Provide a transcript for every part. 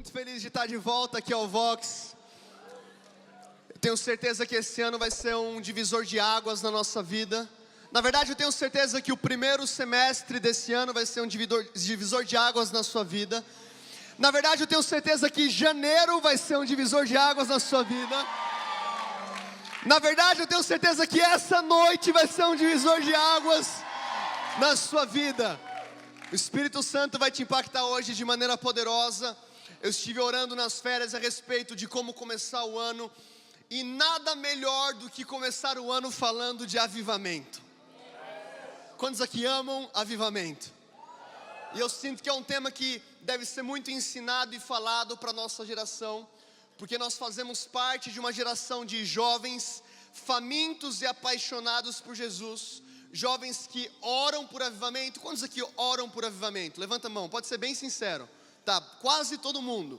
muito feliz de estar de volta aqui ao Vox. Eu tenho certeza que esse ano vai ser um divisor de águas na nossa vida. Na verdade, eu tenho certeza que o primeiro semestre desse ano vai ser um divisor de águas na sua vida. Na verdade, eu tenho certeza que janeiro vai ser um divisor de águas na sua vida. Na verdade, eu tenho certeza que essa noite vai ser um divisor de águas na sua vida. O Espírito Santo vai te impactar hoje de maneira poderosa. Eu estive orando nas férias a respeito de como começar o ano. E nada melhor do que começar o ano falando de avivamento. Quantos aqui amam avivamento? E eu sinto que é um tema que deve ser muito ensinado e falado para a nossa geração. Porque nós fazemos parte de uma geração de jovens famintos e apaixonados por Jesus. Jovens que oram por avivamento. Quantos aqui oram por avivamento? Levanta a mão, pode ser bem sincero. Tá, quase todo mundo.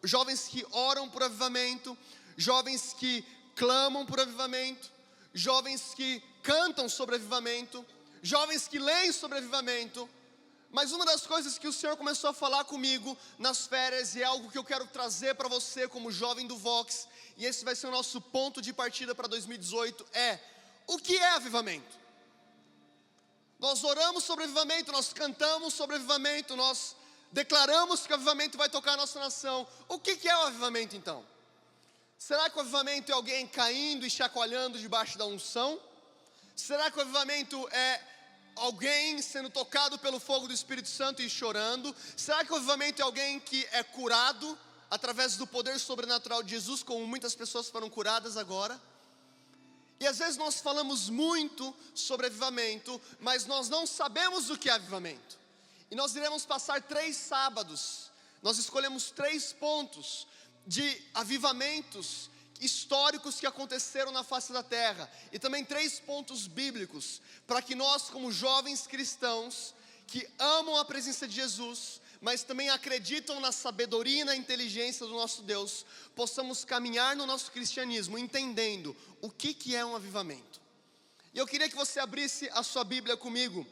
Jovens que oram por avivamento. Jovens que clamam por avivamento. Jovens que cantam sobre avivamento. Jovens que leem sobre avivamento. Mas uma das coisas que o Senhor começou a falar comigo nas férias, e é algo que eu quero trazer para você como jovem do Vox, e esse vai ser o nosso ponto de partida para 2018, é: o que é avivamento? Nós oramos sobre avivamento, nós cantamos sobre avivamento, nós declaramos que o avivamento vai tocar a nossa nação. O que é o avivamento então? Será que o avivamento é alguém caindo e chacoalhando debaixo da unção? Será que o avivamento é alguém sendo tocado pelo fogo do Espírito Santo e chorando? Será que o avivamento é alguém que é curado através do poder sobrenatural de Jesus, como muitas pessoas foram curadas agora? E às vezes nós falamos muito sobre avivamento, mas nós não sabemos o que é avivamento. E nós iremos passar 3 sábados, nós escolhemos 3 pontos de avivamentos históricos que aconteceram na face da terra. E também 3 pontos bíblicos, para que nós como jovens cristãos, que amam a presença de Jesus, mas também acreditam na sabedoria e na inteligência do nosso Deus, possamos caminhar no nosso cristianismo, entendendo o que é um avivamento. E eu queria que você abrisse a sua Bíblia comigo,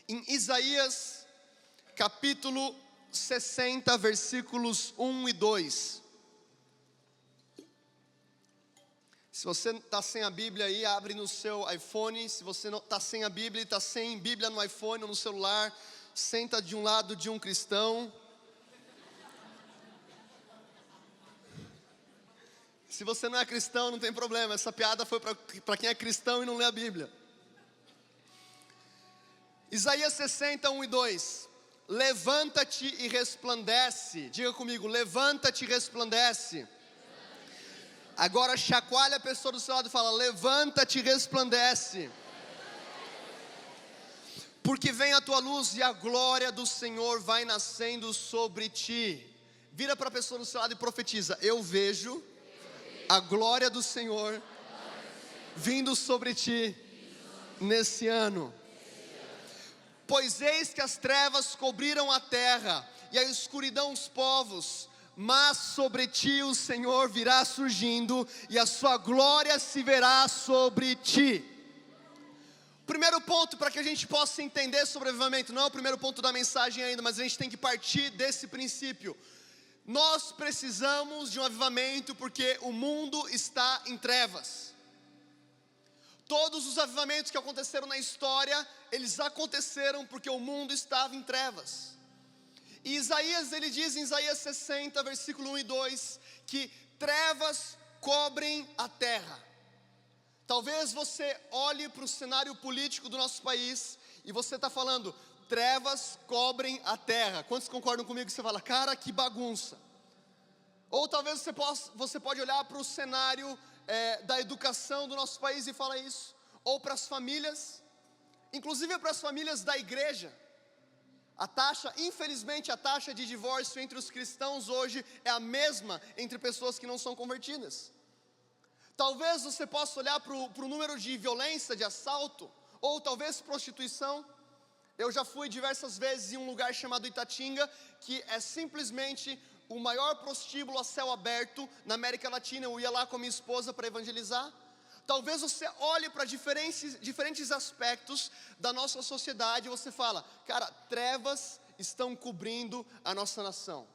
em Isaías, capítulo 60, versículos 1 e 2. Se você está sem a Bíblia aí, abre no seu iPhone. Se você não está sem a Bíblia, está sem Bíblia no iPhone ou no celular, senta de um lado de um cristão. Se você não é cristão, não tem problema. Essa piada foi para quem é cristão e não lê a Bíblia. Isaías 60, 1 e 2. Levanta-te e resplandece. Diga comigo, levanta-te e resplandece. Agora chacoalha a pessoa do seu lado e fala: levanta-te e resplandece. Porque vem a tua luz e a glória do Senhor vai nascendo sobre ti. Vira para a pessoa do seu lado e profetiza: eu vejo a glória do Senhor vindo sobre ti nesse ano. Pois eis que as trevas cobriram a terra e a escuridão os povos, mas sobre ti o Senhor virá surgindo e a sua glória se verá sobre ti. Primeiro ponto para que a gente possa entender sobre avivamento, não é o primeiro ponto da mensagem ainda, mas a gente tem que partir desse princípio. Nós precisamos de um avivamento porque o mundo está em trevas. Todos os avivamentos que aconteceram na história, eles aconteceram porque o mundo estava em trevas. E Isaías, ele diz em Isaías 60, versículo 1 e 2, que trevas cobrem a terra. Talvez você olhe para o cenário político do nosso país e você está falando: trevas cobrem a terra. Quantos concordam comigo? Você fala: cara, que bagunça. Ou talvez você pode olhar para o cenário da educação do nosso país e falar isso. Ou para as famílias, inclusive para as famílias da igreja. Infelizmente a taxa de divórcio entre os cristãos hoje é a mesma entre pessoas que não são convertidas. Talvez você possa olhar para o número de violência, de assalto, ou talvez prostituição. Eu já fui diversas vezes em um lugar chamado Itatinga, que é simplesmente o maior prostíbulo a céu aberto na América Latina. Eu ia lá com a minha esposa para evangelizar. Talvez você olhe para diferentes aspectos da nossa sociedade e você fala: cara, trevas estão cobrindo a nossa nação.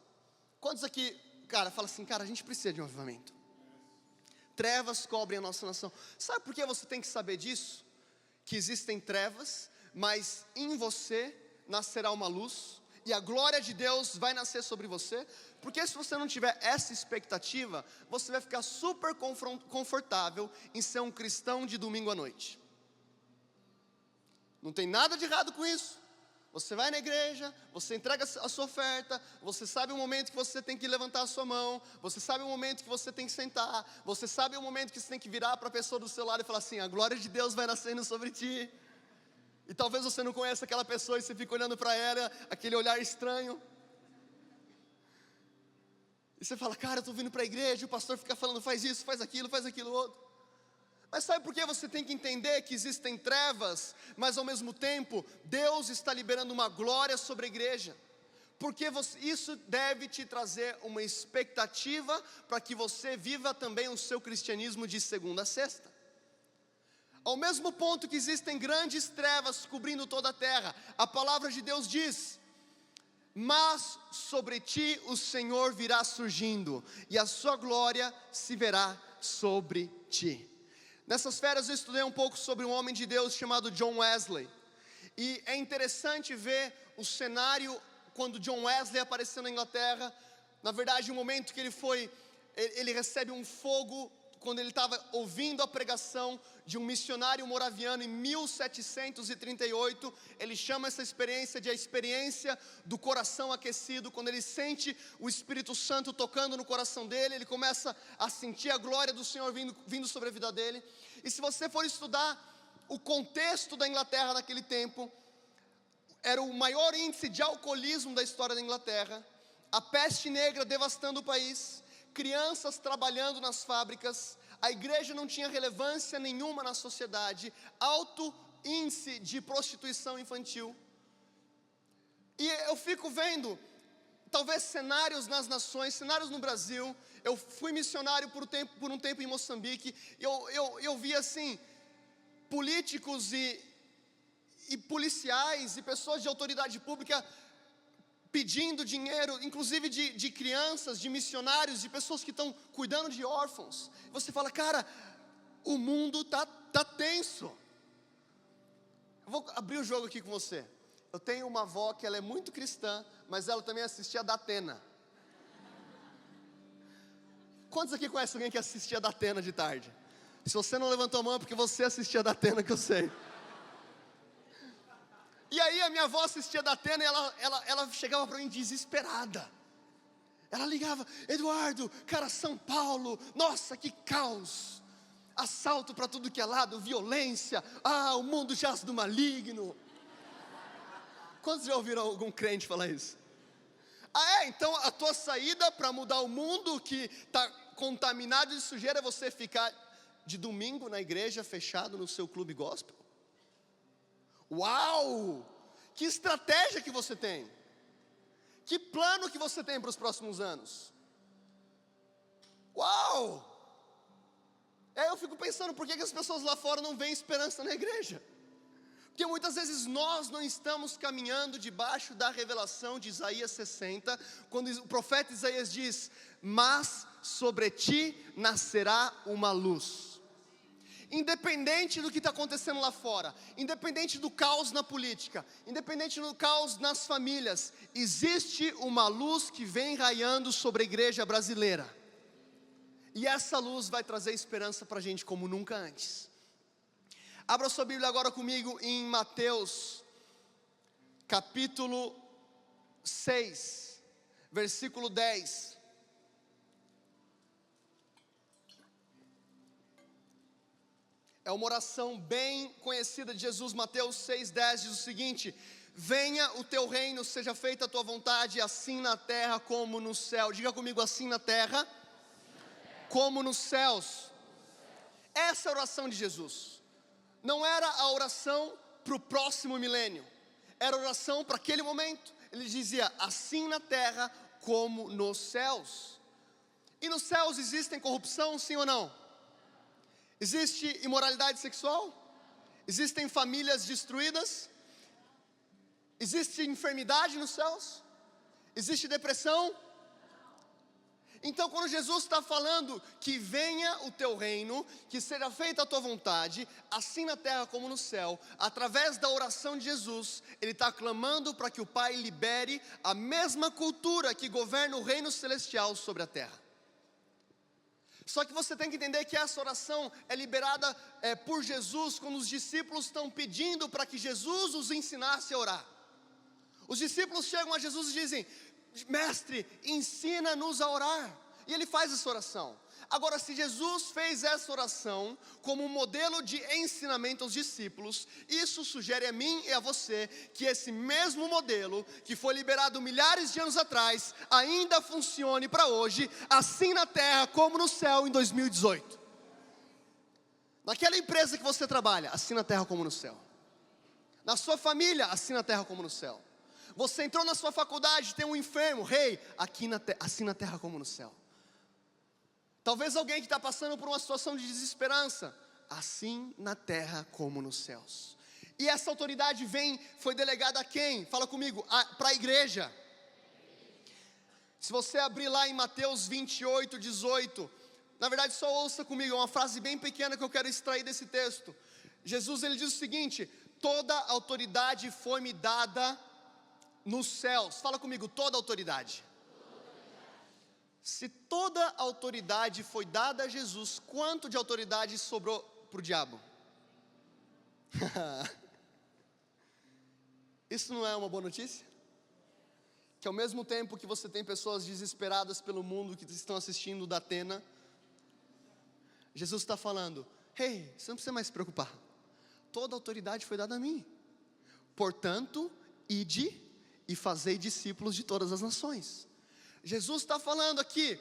Quantos aqui, cara, fala assim, cara, a gente precisa de um avivamento. Trevas cobrem a nossa nação. Sabe por que você tem que saber disso? Que existem trevas, mas em você nascerá uma luz, e a glória de Deus vai nascer sobre você. Porque se você não tiver essa expectativa, você vai ficar super confortável em ser um cristão de domingo à noite. Não tem nada de errado com isso. Você vai na igreja, você entrega a sua oferta, você sabe o momento que você tem que levantar a sua mão, você sabe o momento que você tem que sentar, você sabe o momento que você tem que virar para a pessoa do seu lado e falar assim, a glória de Deus vai nascendo sobre ti. E talvez você não conheça aquela pessoa e você fica olhando para ela, aquele olhar estranho. E você fala, cara, eu estou vindo para a igreja, e o pastor fica falando, faz isso, faz aquilo outro. Mas sabe por que você tem que entender que existem trevas, mas ao mesmo tempo, Deus está liberando uma glória sobre a igreja? Porque isso deve te trazer uma expectativa para que você viva também o seu cristianismo de segunda a sexta. Ao mesmo ponto que existem grandes trevas cobrindo toda a terra, a palavra de Deus diz, mas sobre ti o Senhor virá surgindo, e a sua glória se verá sobre ti. Nessas férias eu estudei um pouco sobre um homem de Deus chamado John Wesley. E é interessante ver o cenário quando John Wesley apareceu na Inglaterra. Na verdade, o momento que ele recebe um fogo, quando ele estava ouvindo a pregação de um missionário moraviano em 1738, ele chama essa experiência de a experiência do coração aquecido. Quando ele sente o Espírito Santo tocando no coração dele, ele começa a sentir a glória do Senhor vindo sobre a vida dele. E se você for estudar o contexto da Inglaterra naquele tempo, era o maior índice de alcoolismo da história da Inglaterra, a peste negra devastando o país, crianças trabalhando nas fábricas, a igreja não tinha relevância nenhuma na sociedade, alto índice de prostituição infantil. E eu fico vendo, talvez cenários nas nações, cenários no Brasil. Eu fui missionário por um tempo em Moçambique, eu vi assim, políticos e policiais e pessoas de autoridade pública pedindo dinheiro, inclusive de crianças, de missionários, de pessoas que estão cuidando de órfãos. Você fala, cara, o mundo tá tenso. Eu vou abrir o jogo aqui com você. Eu tenho uma avó que ela é muito cristã, mas ela também assistia a Datena. Quantos aqui conhecem alguém que assistia a Datena de tarde? Se você não levantou a mão é porque você assistia a Datena, que eu sei. E aí a minha avó assistia a Datena e ela chegava para mim desesperada. Ela ligava, Eduardo, cara, São Paulo, nossa, que caos. Assalto para tudo que é lado, violência, o mundo jaz do maligno. Quantos já ouviram algum crente falar isso? Então a tua saída para mudar o mundo que está contaminado de sujeira é você ficar de domingo na igreja fechado no seu clube gospel? Uau! Que estratégia que você tem? Que plano que você tem para os próximos anos? Uau! Eu fico pensando, por que as pessoas lá fora não veem esperança na igreja? Porque muitas vezes nós não estamos caminhando debaixo da revelação de Isaías 60, quando o profeta Isaías diz, mas sobre ti nascerá uma luz. Independente do que está acontecendo lá fora, independente do caos na política, independente do caos nas famílias, existe uma luz que vem raiando sobre a igreja brasileira. E essa luz vai trazer esperança para a gente como nunca antes. Abra sua Bíblia agora comigo em Mateus, capítulo 6, versículo 10. É uma oração bem conhecida de Jesus. Mateus 6,10 diz o seguinte: venha o teu reino, seja feita a tua vontade, assim na terra como no céu. Diga comigo, assim na terra, como nos céus. Essa é a oração de Jesus. Não era a oração para o próximo milênio, era a oração para aquele momento. Ele dizia, assim na terra como nos céus. E nos céus existem corrupção, sim ou não? Existe imoralidade sexual? Existem famílias destruídas? Existe enfermidade nos céus? Existe depressão? Então, quando Jesus está falando que venha o teu reino, que seja feita a tua vontade, assim na terra como no céu, através da oração de Jesus, Ele está clamando para que o Pai libere a mesma cultura que governa o reino celestial sobre a terra. Só que você tem que entender que essa oração é liberada por Jesus, quando os discípulos estão pedindo para que Jesus os ensinasse a orar. Os discípulos chegam a Jesus e dizem: Mestre, ensina-nos a orar. E Ele faz essa oração. Agora, se Jesus fez essa oração como um modelo de ensinamento aos discípulos, isso sugere a mim e a você que esse mesmo modelo, que foi liberado milhares de anos atrás, ainda funcione para hoje, assim na terra como no céu em 2018. Naquela empresa que você trabalha, assim na terra como no céu. Na sua família, assim na terra como no céu. Você entrou na sua faculdade, tem um enfermo, assim na terra como no céu. Talvez alguém que está passando por uma situação de desesperança, assim na terra como nos céus. E essa autoridade foi delegada a quem? Fala comigo, para a igreja. Se você abrir lá em Mateus 28, 18, na verdade só ouça comigo, é uma frase bem pequena que eu quero extrair desse texto. Jesus, Ele diz o seguinte: toda autoridade foi me dada nos céus. Fala comigo, toda autoridade. Se toda autoridade foi dada a Jesus, quanto de autoridade sobrou para o diabo? Isso não é uma boa notícia? Que ao mesmo tempo que você tem pessoas desesperadas pelo mundo que estão assistindo da Atena, Jesus está falando: hey, você não precisa mais se preocupar, toda autoridade foi dada a mim. Portanto, ide e fazei discípulos de todas as nações. Jesus está falando aqui,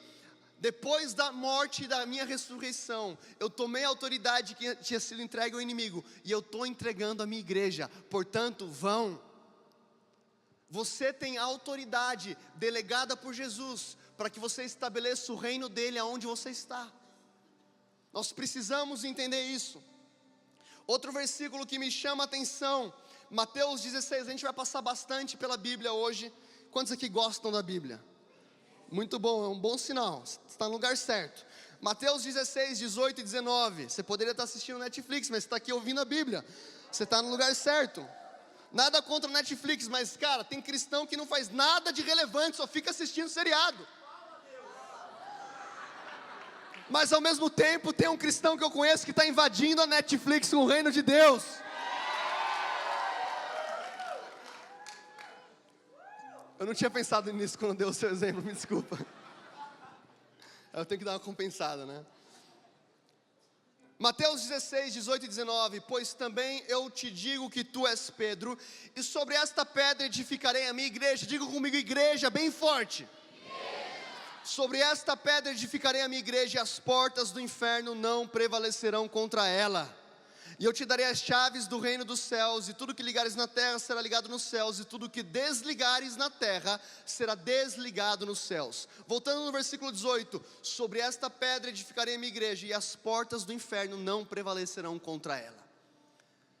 depois da morte e da minha ressurreição, eu tomei a autoridade que tinha sido entregue ao inimigo, e eu estou entregando a minha igreja, portanto vão. Você tem a autoridade delegada por Jesus, para que você estabeleça o reino dele aonde você está. Nós precisamos entender isso. Outro versículo que me chama a atenção, Mateus 16, a gente vai passar bastante pela Bíblia hoje. Quantos aqui gostam da Bíblia? Muito bom, é um bom sinal, você está no lugar certo. Mateus 16, 18 e 19, você poderia estar assistindo Netflix, mas você está aqui ouvindo a Bíblia, você está no lugar certo. Nada contra o Netflix, mas cara, tem cristão que não faz nada de relevante, só fica assistindo seriado. Mas ao mesmo tempo tem um cristão que eu conheço que está invadindo a Netflix com o reino de Deus. Eu não tinha pensado nisso quando deu o seu exemplo, me desculpa. Eu tenho que dar uma compensada, né? Mateus 16, 18 e 19, pois também eu te digo que tu és Pedro, e sobre esta pedra edificarei a minha igreja. Diga comigo, igreja, bem forte. Sobre esta pedra edificarei a minha igreja, e as portas do inferno não prevalecerão contra ela. E eu te darei as chaves do reino dos céus, e tudo que ligares na terra será ligado nos céus, e tudo que desligares na terra será desligado nos céus. Voltando no versículo 18, sobre esta pedra edificarei a minha igreja, e as portas do inferno não prevalecerão contra ela.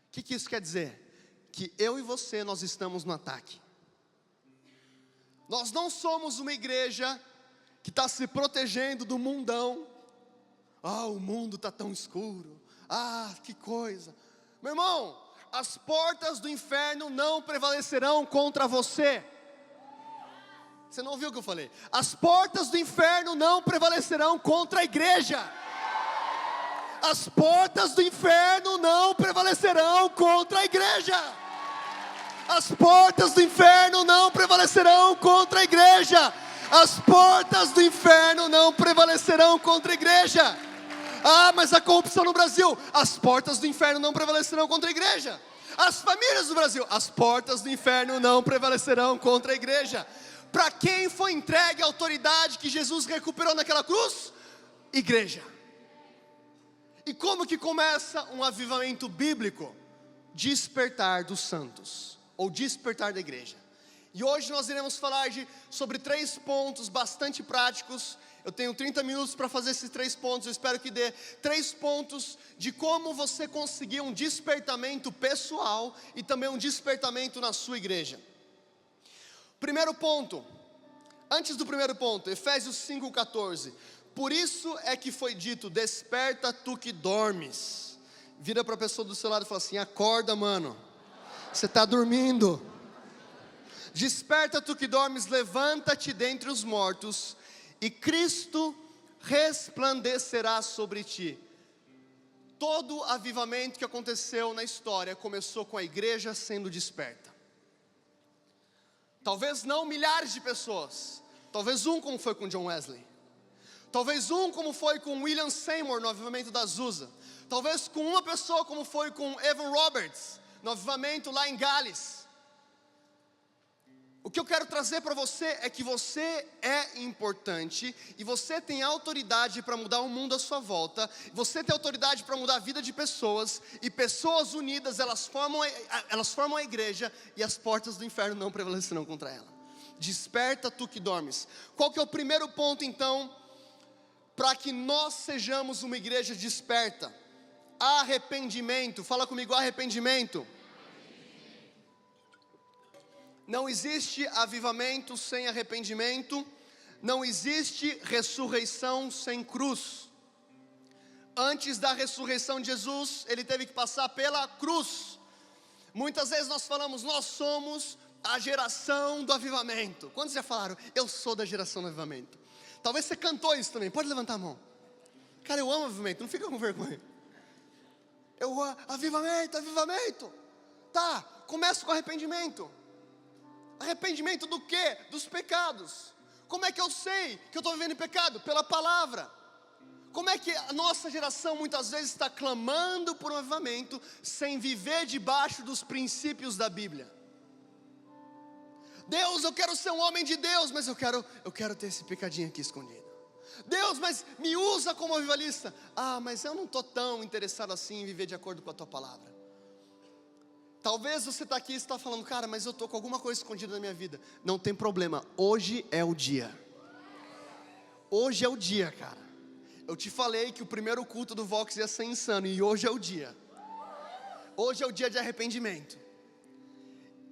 O que isso quer dizer? Que eu e você, nós estamos no ataque. Nós não somos uma igreja que está se protegendo do mundão. O mundo está tão escuro. Que coisa. Meu irmão, as portas do inferno não prevalecerão contra você. Você não ouviu o que eu falei? As portas do inferno não prevalecerão contra a igreja. As portas do inferno não prevalecerão contra a igreja. As portas do inferno não prevalecerão contra a igreja. As portas do inferno não prevalecerão contra a igreja. Mas a corrupção no Brasil, as portas do inferno não prevalecerão contra a igreja. As famílias do Brasil, as portas do inferno não prevalecerão contra a igreja. Para quem foi entregue a autoridade que Jesus recuperou naquela cruz? Igreja. E como que começa um avivamento bíblico? Despertar dos santos, ou despertar da igreja. E hoje nós iremos falar sobre 3 pontos bastante práticos. Eu tenho 30 minutos para fazer esses 3 pontos, eu espero que dê 3 pontos de como você conseguir um despertamento pessoal e também um despertamento na sua igreja. Primeiro ponto, Antes do primeiro ponto, Efésios 5,14. Por isso é que foi dito, desperta tu que dormes. Vira para a pessoa do seu lado e fala assim, acorda mano, você está dormindo. Desperta tu que dormes, levanta-te dentre os mortos, e Cristo resplandecerá sobre ti. Todo avivamento que aconteceu na história começou com a igreja sendo desperta. Talvez não milhares de pessoas, talvez como foi com John Wesley, talvez como foi com William Seymour no avivamento da Azusa, talvez com uma pessoa como foi com Evan Roberts no avivamento lá em Gales. O que eu quero trazer para você é que você é importante e você tem autoridade para mudar o mundo à sua volta. Você tem autoridade para mudar a vida de pessoas, e pessoas unidas, elas formam a igreja, e as portas do inferno não prevalecerão contra ela. Desperta tu que dormes. Qual que é o primeiro ponto então para que nós sejamos uma igreja desperta? Arrependimento. Fala comigo, arrependimento. Não existe avivamento sem arrependimento, não existe ressurreição sem cruz. Antes da ressurreição de Jesus, ele teve que passar pela cruz. Muitas vezes nós falamos, nós somos a geração do avivamento. Quantos já falaram, eu sou da geração do avivamento? Talvez você cantou isso também, pode levantar a mão. Cara, eu amo avivamento, não fica com vergonha. Avivamento. Tá, começa com arrependimento. Arrependimento do quê? Dos pecados. Como é que eu sei que eu estou vivendo em pecado? Pela palavra. Como é que a nossa geração muitas vezes está clamando por um avivamento sem viver debaixo dos princípios da Bíblia? Deus, eu quero ser um homem de Deus, mas eu quero ter esse pecadinho aqui escondido. Deus, mas me usa como avivalista. Mas eu não estou tão interessado assim em viver de acordo com a tua palavra. Talvez você está aqui e está falando, cara, mas eu estou com alguma coisa escondida na minha vida. Não tem problema, hoje é o dia. Hoje é o dia, cara. Eu te falei que o primeiro culto do Vox ia ser insano, e hoje é o dia. Hoje é o dia de arrependimento.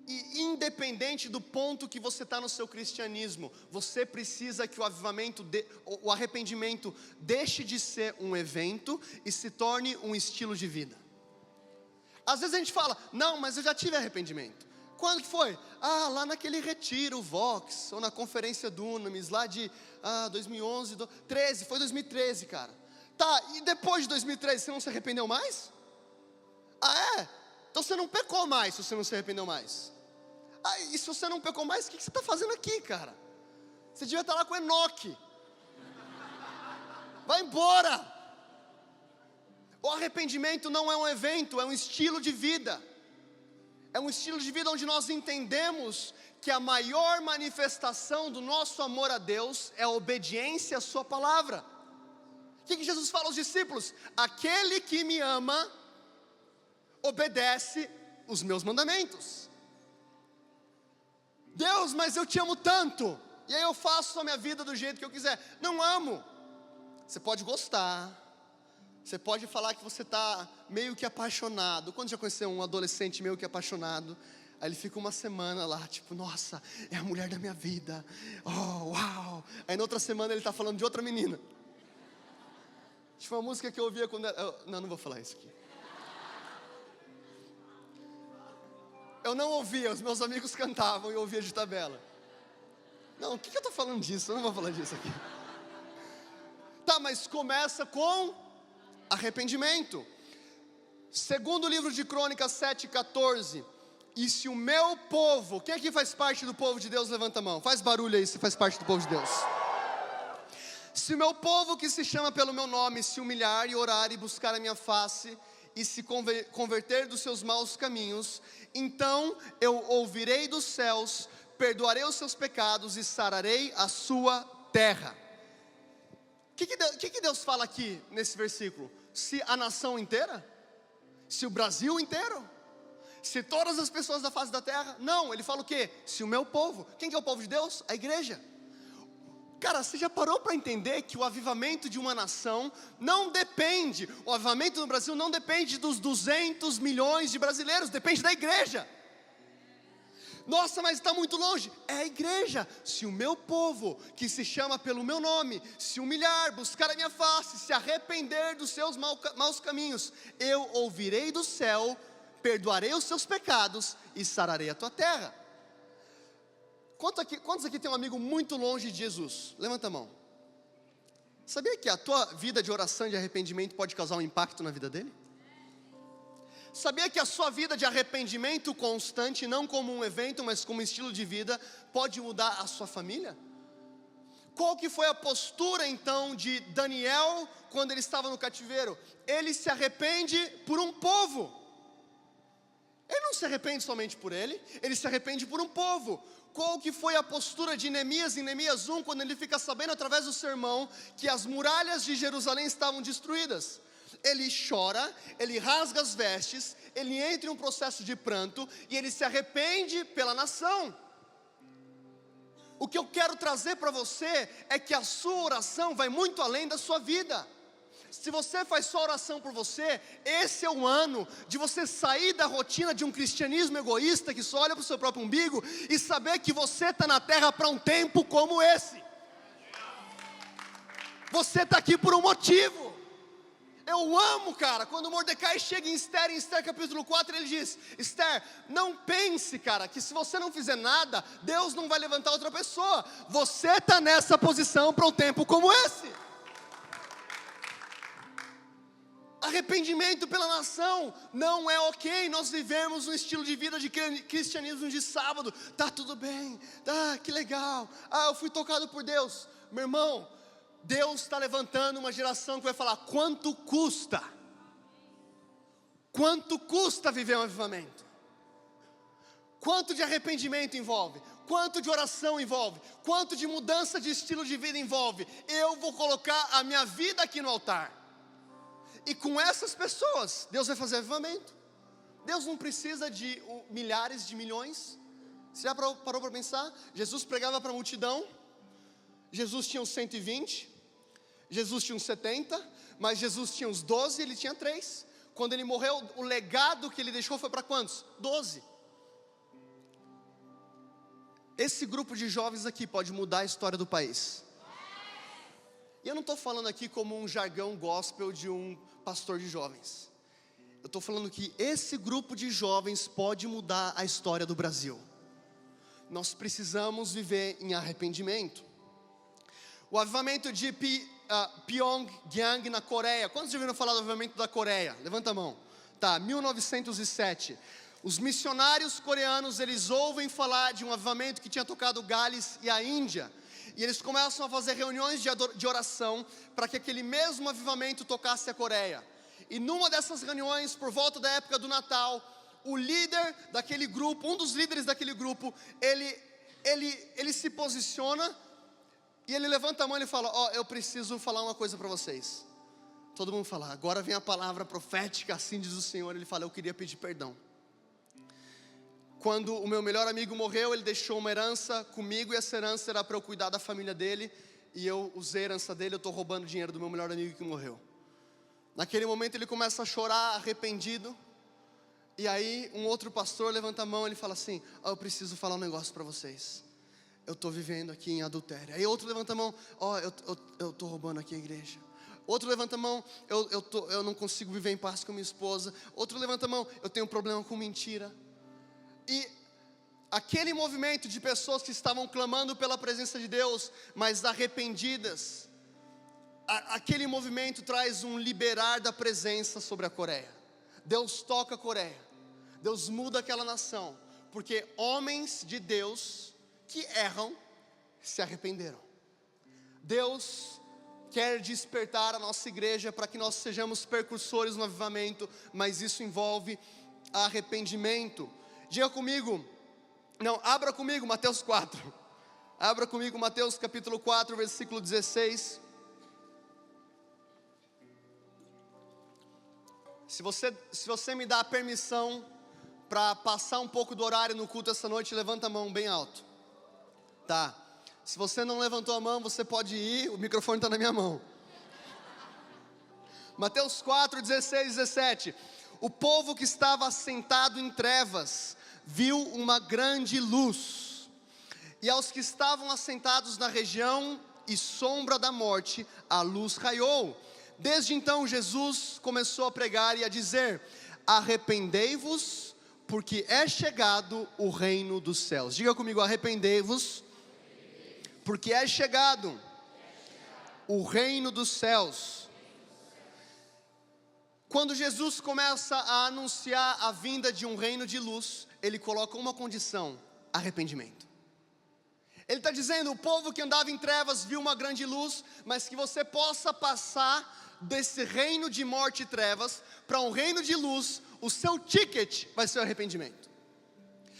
E independente do ponto que você está no seu cristianismo, você precisa que o arrependimento deixe de ser um evento e se torne um estilo de vida. Às vezes a gente fala, não, mas eu já tive arrependimento. Quando que foi? Lá naquele retiro, Vox, ou na conferência do Unamis, lá de 2011, 13, foi 2013, cara. Tá, e depois de 2013, você não se arrependeu mais? Então você não pecou mais, se você não se arrependeu mais. E se você não pecou mais, o que você está fazendo aqui, cara? Você devia estar lá com Enoque. Vai embora. O arrependimento não é um evento, é um estilo de vida. É um estilo de vida onde nós entendemos que a maior manifestação do nosso amor a Deus é a obediência à sua palavra. O que Jesus fala aos discípulos? Aquele que me ama, obedece os meus mandamentos. Deus, mas eu te amo tanto, e aí eu faço a minha vida do jeito que eu quiser. Não amo. Você pode gostar. Você pode falar que você está meio que apaixonado. Quando já conheceu um adolescente meio que apaixonado? Aí ele fica uma semana lá, tipo, nossa, é a mulher da minha vida. Oh, uau. Aí na outra semana ele está falando de outra menina. Tipo uma música que eu ouvia quando não vou falar isso aqui. Eu não ouvia, os meus amigos cantavam e eu ouvia de tabela. Não, o que eu estou falando disso? Eu não vou falar disso aqui. Tá, mas começa com arrependimento. Segundo o livro de Crônicas 7,14. E se o meu povo, quem aqui faz parte do povo de Deus, levanta a mão, faz barulho aí se faz parte do povo de Deus. Se o meu povo que se chama pelo meu nome se humilhar e orar e buscar a minha face e se converter dos seus maus caminhos, então eu ouvirei dos céus, perdoarei os seus pecados e sararei a sua terra. O que Deus fala aqui nesse versículo? Se a nação inteira? Se o Brasil inteiro? Se todas as pessoas da face da terra? Não, ele fala o quê? Se o meu povo. Quem que é o povo de Deus? A igreja. Cara, você já parou para entender que o avivamento de uma nação não depende, o avivamento no Brasil não depende dos 200 milhões de brasileiros, depende da igreja. Nossa, mas está muito longe. É a igreja. Se o meu povo, que se chama pelo meu nome, se humilhar, buscar a minha face, se arrepender dos seus maus caminhos, eu ouvirei do céu, perdoarei os seus pecados e sararei a tua terra. Quantos aqui tem um amigo muito longe de Jesus? Levanta a mão. Sabia que a tua vida de oração e de arrependimento pode causar um impacto na vida dele? Sabia que a sua vida de arrependimento constante, não como um evento, mas como um estilo de vida, pode mudar a sua família? Qual que foi a postura então de Daniel quando ele estava no cativeiro? Ele se arrepende por um povo. Ele não se arrepende somente por ele se arrepende por um povo. Qual que foi a postura de Neemias em Neemias 1, quando ele fica sabendo através do sermão que as muralhas de Jerusalém estavam destruídas? Ele chora, ele rasga as vestes, ele entra em um processo de pranto e ele se arrepende pela nação. O que eu quero trazer para você é que a sua oração vai muito além da sua vida. Se você faz só oração por você, esse é o ano de você sair da rotina de um cristianismo egoísta que só olha para o seu próprio umbigo e saber que você está na terra para um tempo como esse. Você está aqui por um motivo. Eu amo, cara, quando Mordecai chega em Esther capítulo 4, ele diz: Esther, não pense, cara, que se você não fizer nada, Deus não vai levantar outra pessoa. Você está nessa posição para um tempo como esse. Arrependimento pela nação não é ok. Nós vivemos um estilo de vida de cristianismo de sábado. Tá tudo bem, que legal, eu fui tocado por Deus. Meu irmão, Deus está levantando uma geração que vai falar: quanto custa? Quanto custa viver um avivamento? Quanto de arrependimento envolve? Quanto de oração envolve? Quanto de mudança de estilo de vida envolve? Eu vou colocar a minha vida aqui no altar. E com essas pessoas, Deus vai fazer avivamento. Deus não precisa de milhares de milhões. Você já parou para pensar? Jesus pregava para a multidão. Jesus tinha uns 120, Jesus tinha uns 70, mas Jesus tinha uns 12 e ele tinha 3. Quando ele morreu, o legado que ele deixou foi para quantos? 12. Esse grupo de jovens aqui pode mudar a história do país. E eu não estou falando aqui como um jargão gospel de um pastor de jovens. Eu estou falando que esse grupo de jovens pode mudar a história do Brasil. Nós precisamos viver em arrependimento. O avivamento de Pyongyang na Coreia. Quantos já ouviram falar do avivamento da Coreia? Levanta a mão. 1907. Os missionários coreanos, eles ouvem falar de um avivamento que tinha tocado Gales e a Índia. E eles começam a fazer reuniões de oração para que aquele mesmo avivamento tocasse a Coreia. E numa dessas reuniões, por volta da época do Natal, o líder daquele grupo, um dos líderes daquele grupo, ele se posiciona e ele levanta a mão e ele fala: eu preciso falar uma coisa para vocês. Todo mundo fala: agora vem a palavra profética, assim diz o Senhor. Ele fala: eu queria pedir perdão. Quando o meu melhor amigo morreu, ele deixou uma herança comigo, e essa herança era para eu cuidar da família dele, e eu usei a herança dele. Eu estou roubando dinheiro do meu melhor amigo que morreu. Naquele momento ele começa a chorar, arrependido. E aí um outro pastor levanta a mão e ele fala assim: eu preciso falar um negócio para vocês. Eu estou vivendo aqui em adultério. Aí outro levanta a mão: eu estou roubando aqui a igreja. Outro levanta a mão: eu não consigo viver em paz com minha esposa. Outro levanta a mão: eu tenho um problema com mentira. E aquele movimento de pessoas que estavam clamando pela presença de Deus, mas arrependidas, aquele movimento traz um liberar da presença sobre a Coreia. Deus toca a Coreia, Deus muda aquela nação, porque homens de Deus que erram se arrependeram. Deus quer despertar a nossa igreja para que nós sejamos precursores no avivamento, mas isso envolve arrependimento. Diga comigo, abra comigo Mateus 4. Abra comigo Mateus capítulo 4, versículo 16. Se você me dá a permissão para passar um pouco do horário no culto essa noite, levanta a mão bem alto. Tá. Se você não levantou a mão, você pode ir, o microfone está na minha mão. Mateus 4, 16, 17. O povo que estava assentado em trevas viu uma grande luz, e aos que estavam assentados na região e sombra da morte, a luz raiou. Desde então Jesus começou a pregar e a dizer: arrependei-vos, porque é chegado o reino dos céus. Diga comigo: arrependei-vos, porque é chegado o reino dos céus. Quando Jesus começa a anunciar a vinda de um reino de luz, ele coloca uma condição: arrependimento. Ele está dizendo: o povo que andava em trevas viu uma grande luz, mas que você possa passar desse reino de morte e trevas para um reino de luz, o seu ticket vai ser o arrependimento.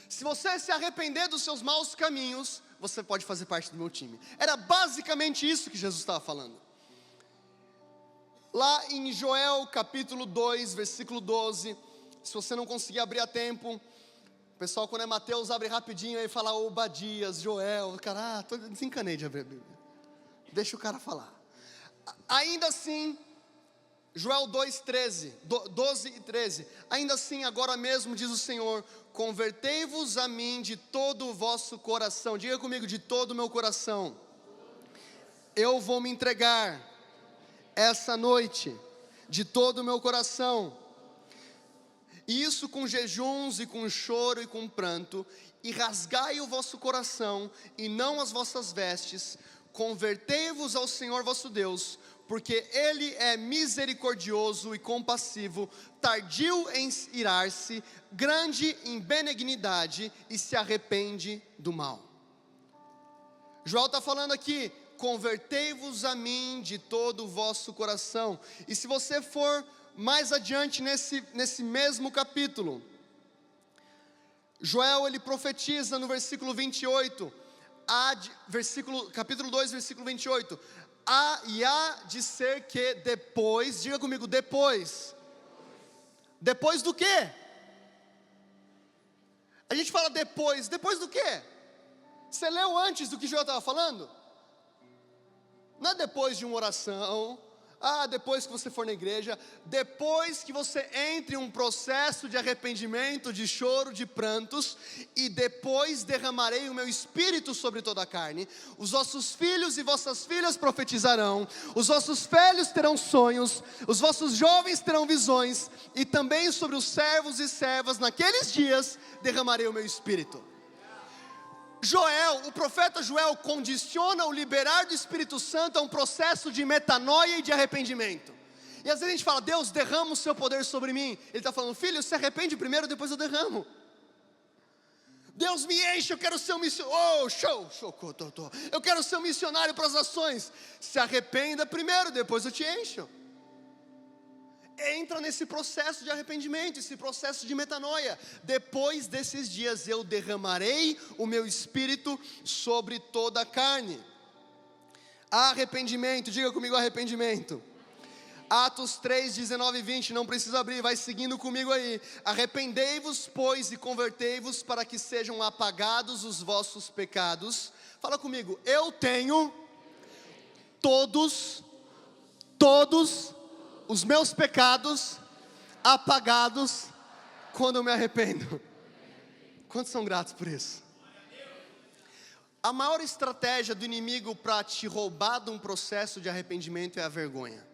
Se você se arrepender dos seus maus caminhos, você pode fazer parte do meu time. Era basicamente isso que Jesus estava falando. Lá em Joel capítulo 2, versículo 12, se você não conseguir abrir a tempo, o pessoal, quando é Mateus, abre rapidinho e fala: Obadias, Joel, cara, desencanei de abrir a Bíblia, deixa o cara falar. Ainda assim, Joel 2, 12 e 13, ainda assim agora mesmo diz o Senhor: convertei-vos a mim de todo o vosso coração. Diga comigo: de todo o meu coração. Eu vou me entregar essa noite, de todo o meu coração, e isso com jejuns e com choro e com pranto, e rasgai o vosso coração e não as vossas vestes, convertei-vos ao Senhor vosso Deus, porque Ele é misericordioso e compassivo, tardio em irar-se, grande em benignidade, e se arrepende do mal. Joel está falando aqui: convertei-vos a mim de todo o vosso coração. E se você for mais adiante nesse mesmo capítulo, Joel ele profetiza no versículo 28, capítulo 2, versículo 28, há de ser que depois, diga comigo: depois do quê? A gente fala depois do quê? Você leu antes do que Joel estava falando? Não é depois de uma oração, depois que você for na igreja, depois que você entre em um processo de arrependimento, de choro, de prantos, e depois derramarei o meu espírito sobre toda a carne. Os vossos filhos e vossas filhas profetizarão, os vossos velhos terão sonhos, os vossos jovens terão visões, e também sobre os servos e servas naqueles dias derramarei o meu espírito. O profeta Joel condiciona o liberar do Espírito Santo a um processo de metanoia e de arrependimento. E às vezes a gente fala: Deus, derrama o seu poder sobre mim. Ele está falando: filho, se arrepende primeiro, depois eu derramo. Deus, me enche, eu quero ser um missionário. Eu quero ser um missionário para as nações. Se arrependa primeiro, depois eu te encho. Entra nesse processo de arrependimento, esse processo de metanoia. Depois desses dias eu derramarei o meu espírito sobre toda a carne. Arrependimento, diga comigo: arrependimento. Atos 3, 19 e 20, não precisa abrir, vai seguindo comigo aí. Arrependei-vos, pois, e convertei-vos, para que sejam apagados os vossos pecados. Fala comigo: eu tenho todos os meus pecados apagados quando eu me arrependo. Quantos são gratos por isso? A maior estratégia do inimigo para te roubar de um processo de arrependimento é a vergonha.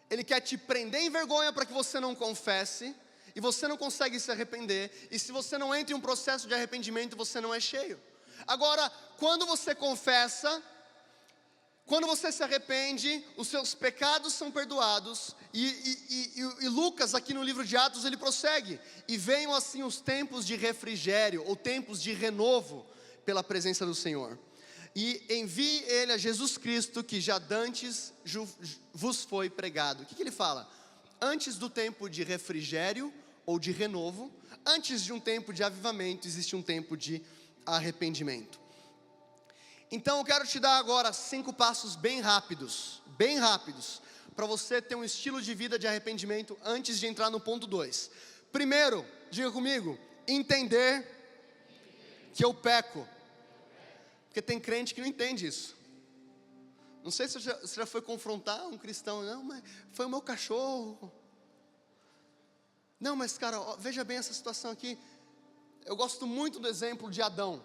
Ele quer te prender em vergonha para que você não confesse, e você não consegue se arrepender, e se você não entra em um processo de arrependimento, você não é cheio. Agora, quando você confessa, quando você se arrepende, os seus pecados são perdoados, e Lucas aqui no livro de Atos ele prossegue: e venham assim os tempos de refrigério, ou tempos de renovo, pela presença do Senhor, e envie ele a Jesus Cristo, que já dantes vos foi pregado. O que ele fala? Antes do tempo de refrigério, ou de renovo, antes de um tempo de avivamento, existe um tempo de arrependimento. Então eu quero te dar agora 5 passos bem rápidos, para você ter um estilo de vida de arrependimento antes de entrar no ponto 2. Primeiro, diga comigo: entender que eu peco. Porque tem crente que não entende isso. Não sei se você já foi confrontar um cristão: não, mas foi o meu cachorro. Não, mas cara, veja bem essa situação aqui. Eu gosto muito do exemplo de Adão.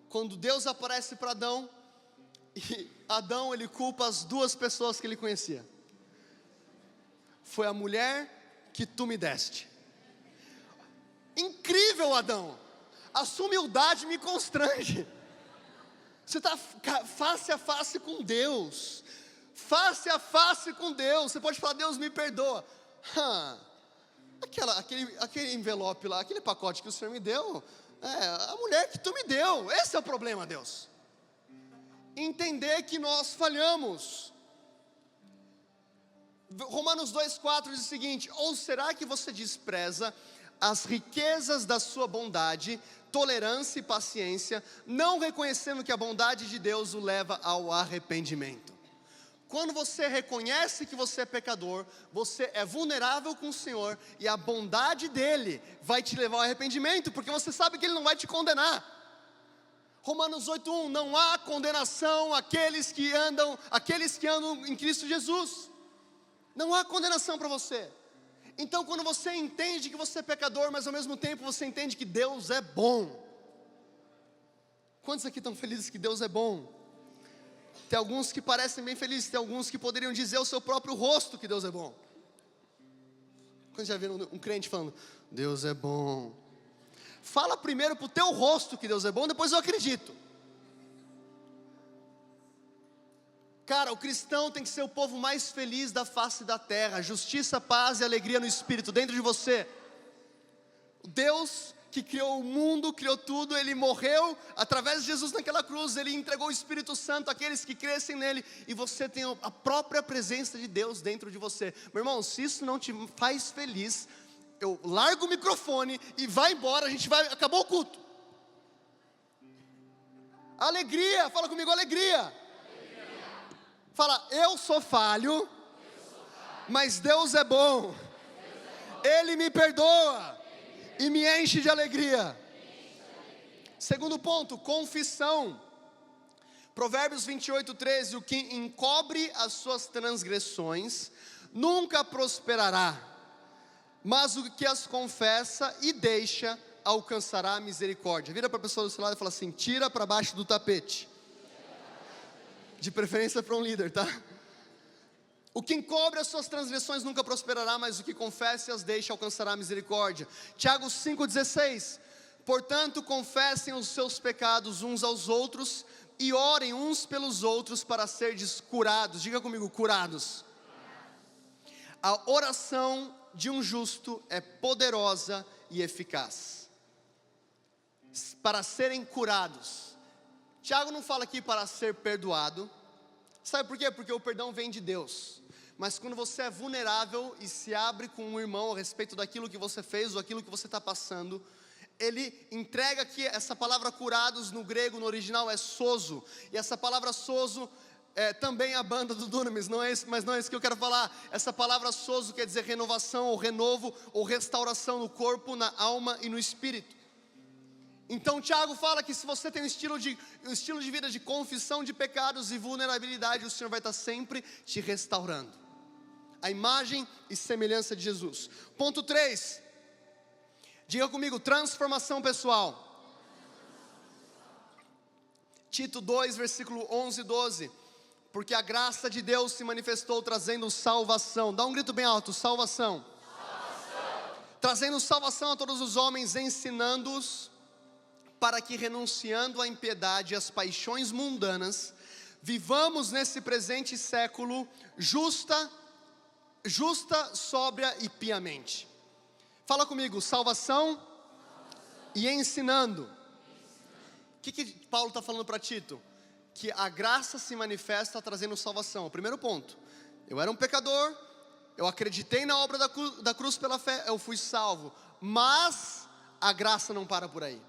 Quando Deus aparece para Adão, e Adão ele culpa as duas pessoas que ele conhecia. Foi a mulher que tu me deste. Incrível, Adão. A sua humildade me constrange. Você está face a face com Deus. Face a face com Deus. Você pode falar, Deus me perdoa. Aquele envelope lá, aquele pacote que o Senhor me deu, a mulher que tu me deu. Esse é o problema, Deus. Entender que nós falhamos. Romanos 2,4 diz o seguinte: ou será que você despreza as riquezas da sua bondade, tolerância e paciência, não reconhecendo que a bondade de Deus o leva ao arrependimento? Quando você reconhece que você é pecador, você é vulnerável com o Senhor, e a bondade dele vai te levar ao arrependimento, porque você sabe que ele não vai te condenar. Romanos 8,1: não há condenação àqueles que andam em Cristo Jesus. Não há condenação para você. Então, quando você entende que você é pecador, mas ao mesmo tempo você entende que Deus é bom. Quantos aqui estão felizes que Deus é bom? Tem alguns que parecem bem felizes, tem alguns que poderiam dizer ao seu próprio rosto que Deus é bom. Quando já viram um crente falando, Deus é bom? Fala primeiro para o teu rosto que Deus é bom, depois eu acredito. Cara, o cristão tem que ser o povo mais feliz da face da terra. Justiça, paz e alegria no Espírito dentro de você. O Deus que criou o mundo, criou tudo, Ele morreu através de Jesus naquela cruz. Ele entregou o Espírito Santo àqueles que crescem nele, e você tem a própria presença de Deus dentro de você. Meu irmão, se isso não te faz feliz, eu largo o microfone e vai embora. Acabou o culto. Alegria, fala comigo, alegria. Fala, eu sou falho, mas Deus é bom. Ele me perdoa e me enche de alegria. Segundo ponto, confissão. Provérbios 28:13: o que encobre as suas transgressões nunca prosperará, mas o que as confessa e deixa alcançará a misericórdia. Vira para a pessoa do seu lado e fala assim: tira para baixo do tapete. De preferência para um líder, tá? O que encobre as suas transgressões nunca prosperará, mas o que confessa e as deixa alcançará a misericórdia. Tiago 5,16: portanto confessem os seus pecados uns aos outros e orem uns pelos outros para serdes curados. Diga comigo, curados. A oração de um justo é poderosa e eficaz para serem curados. Tiago não fala aqui para ser perdoado. Sabe por quê? Porque o perdão vem de Deus. Mas quando você é vulnerável e se abre com um irmão a respeito daquilo que você fez ou aquilo que você está passando, ele entrega aqui essa palavra curados no grego, no original é sozo. E essa palavra sozo é também a banda do Dunamis, mas não é isso que eu quero falar. Essa palavra sozo quer dizer renovação, ou renovo, ou restauração no corpo, na alma e no espírito. Então Tiago fala que se você tem um estilo de vida de confissão de pecados e vulnerabilidade, o Senhor vai estar sempre te restaurando. A imagem e semelhança de Jesus. Ponto 3. Diga comigo, transformação pessoal. Tito 2, versículo 11 e 12. Porque a graça de Deus se manifestou trazendo salvação. Dá um grito bem alto, salvação. Trazendo salvação a todos os homens, ensinando-os para que, renunciando à impiedade e às paixões mundanas, vivamos nesse presente século justa, sóbria e piamente. Fala comigo, salvação e ensinando. O que Paulo está falando para Tito? Que a graça se manifesta trazendo salvação. O primeiro ponto: eu era um pecador, eu acreditei na obra da cruz pela fé, eu fui salvo. Mas a graça não para por aí.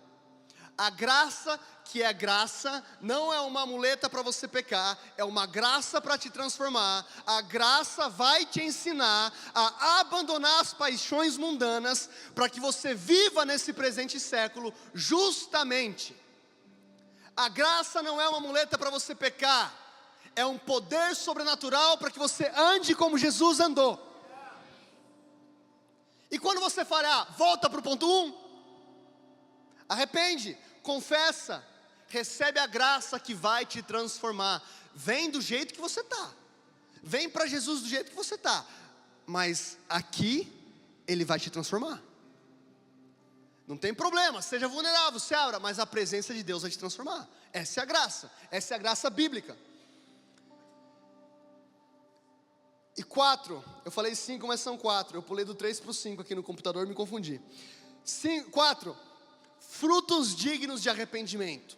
A graça, que é graça, não é uma muleta para você pecar, é uma graça para te transformar. A graça vai te ensinar a abandonar as paixões mundanas, para que você viva nesse presente século justamente. A graça não é uma muleta para você pecar, é um poder sobrenatural para que você ande como Jesus andou. E quando você falar, volta para o ponto 1, Arrepende, confessa, recebe a graça que vai te transformar. Vem do jeito que você está. Vem para Jesus do jeito que você está. Mas aqui, Ele vai te transformar. Não tem problema, seja vulnerável, se abra, mas a presença de Deus vai te transformar. Essa é a graça, essa é a graça bíblica. E 4, eu falei 5, mas são 4. Eu pulei do 3 para o 5 aqui no computador, me confundi. 4, frutos dignos de arrependimento.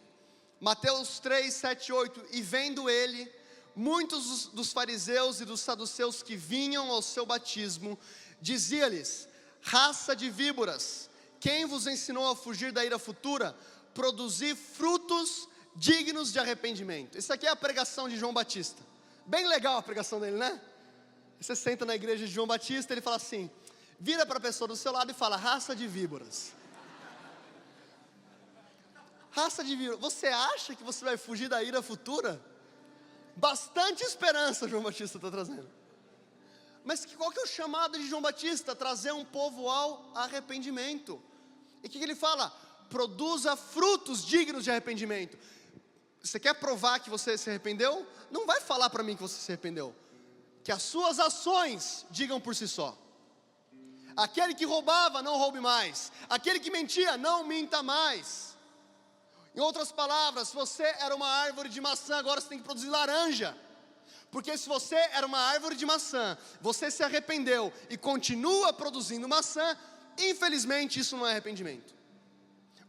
Mateus 3, 7, 8. E vendo ele, muitos dos fariseus e dos saduceus que vinham ao seu batismo, dizia-lhes: raça de víboras, quem vos ensinou a fugir da ira futura? Produzir frutos dignos de arrependimento. Isso aqui é a pregação de João Batista. Bem legal a pregação dele, né? Você senta na igreja de João Batista, ele fala assim, vira para a pessoa do seu lado e fala: raça de víboras. Raça de víboras, você acha que você vai fugir da ira futura? Bastante esperança João Batista está trazendo. Mas qual que é o chamado de João Batista? Trazer um povo ao arrependimento. E o que ele fala? Produza frutos dignos de arrependimento. Você quer provar que você se arrependeu? Não vai falar para mim que você se arrependeu. Que as suas ações digam por si só. Aquele que roubava, não roube mais. Aquele que mentia, não minta mais. Em outras palavras, se você era uma árvore de maçã, agora você tem que produzir laranja. Porque se você era uma árvore de maçã, você se arrependeu e continua produzindo maçã, infelizmente isso não é arrependimento.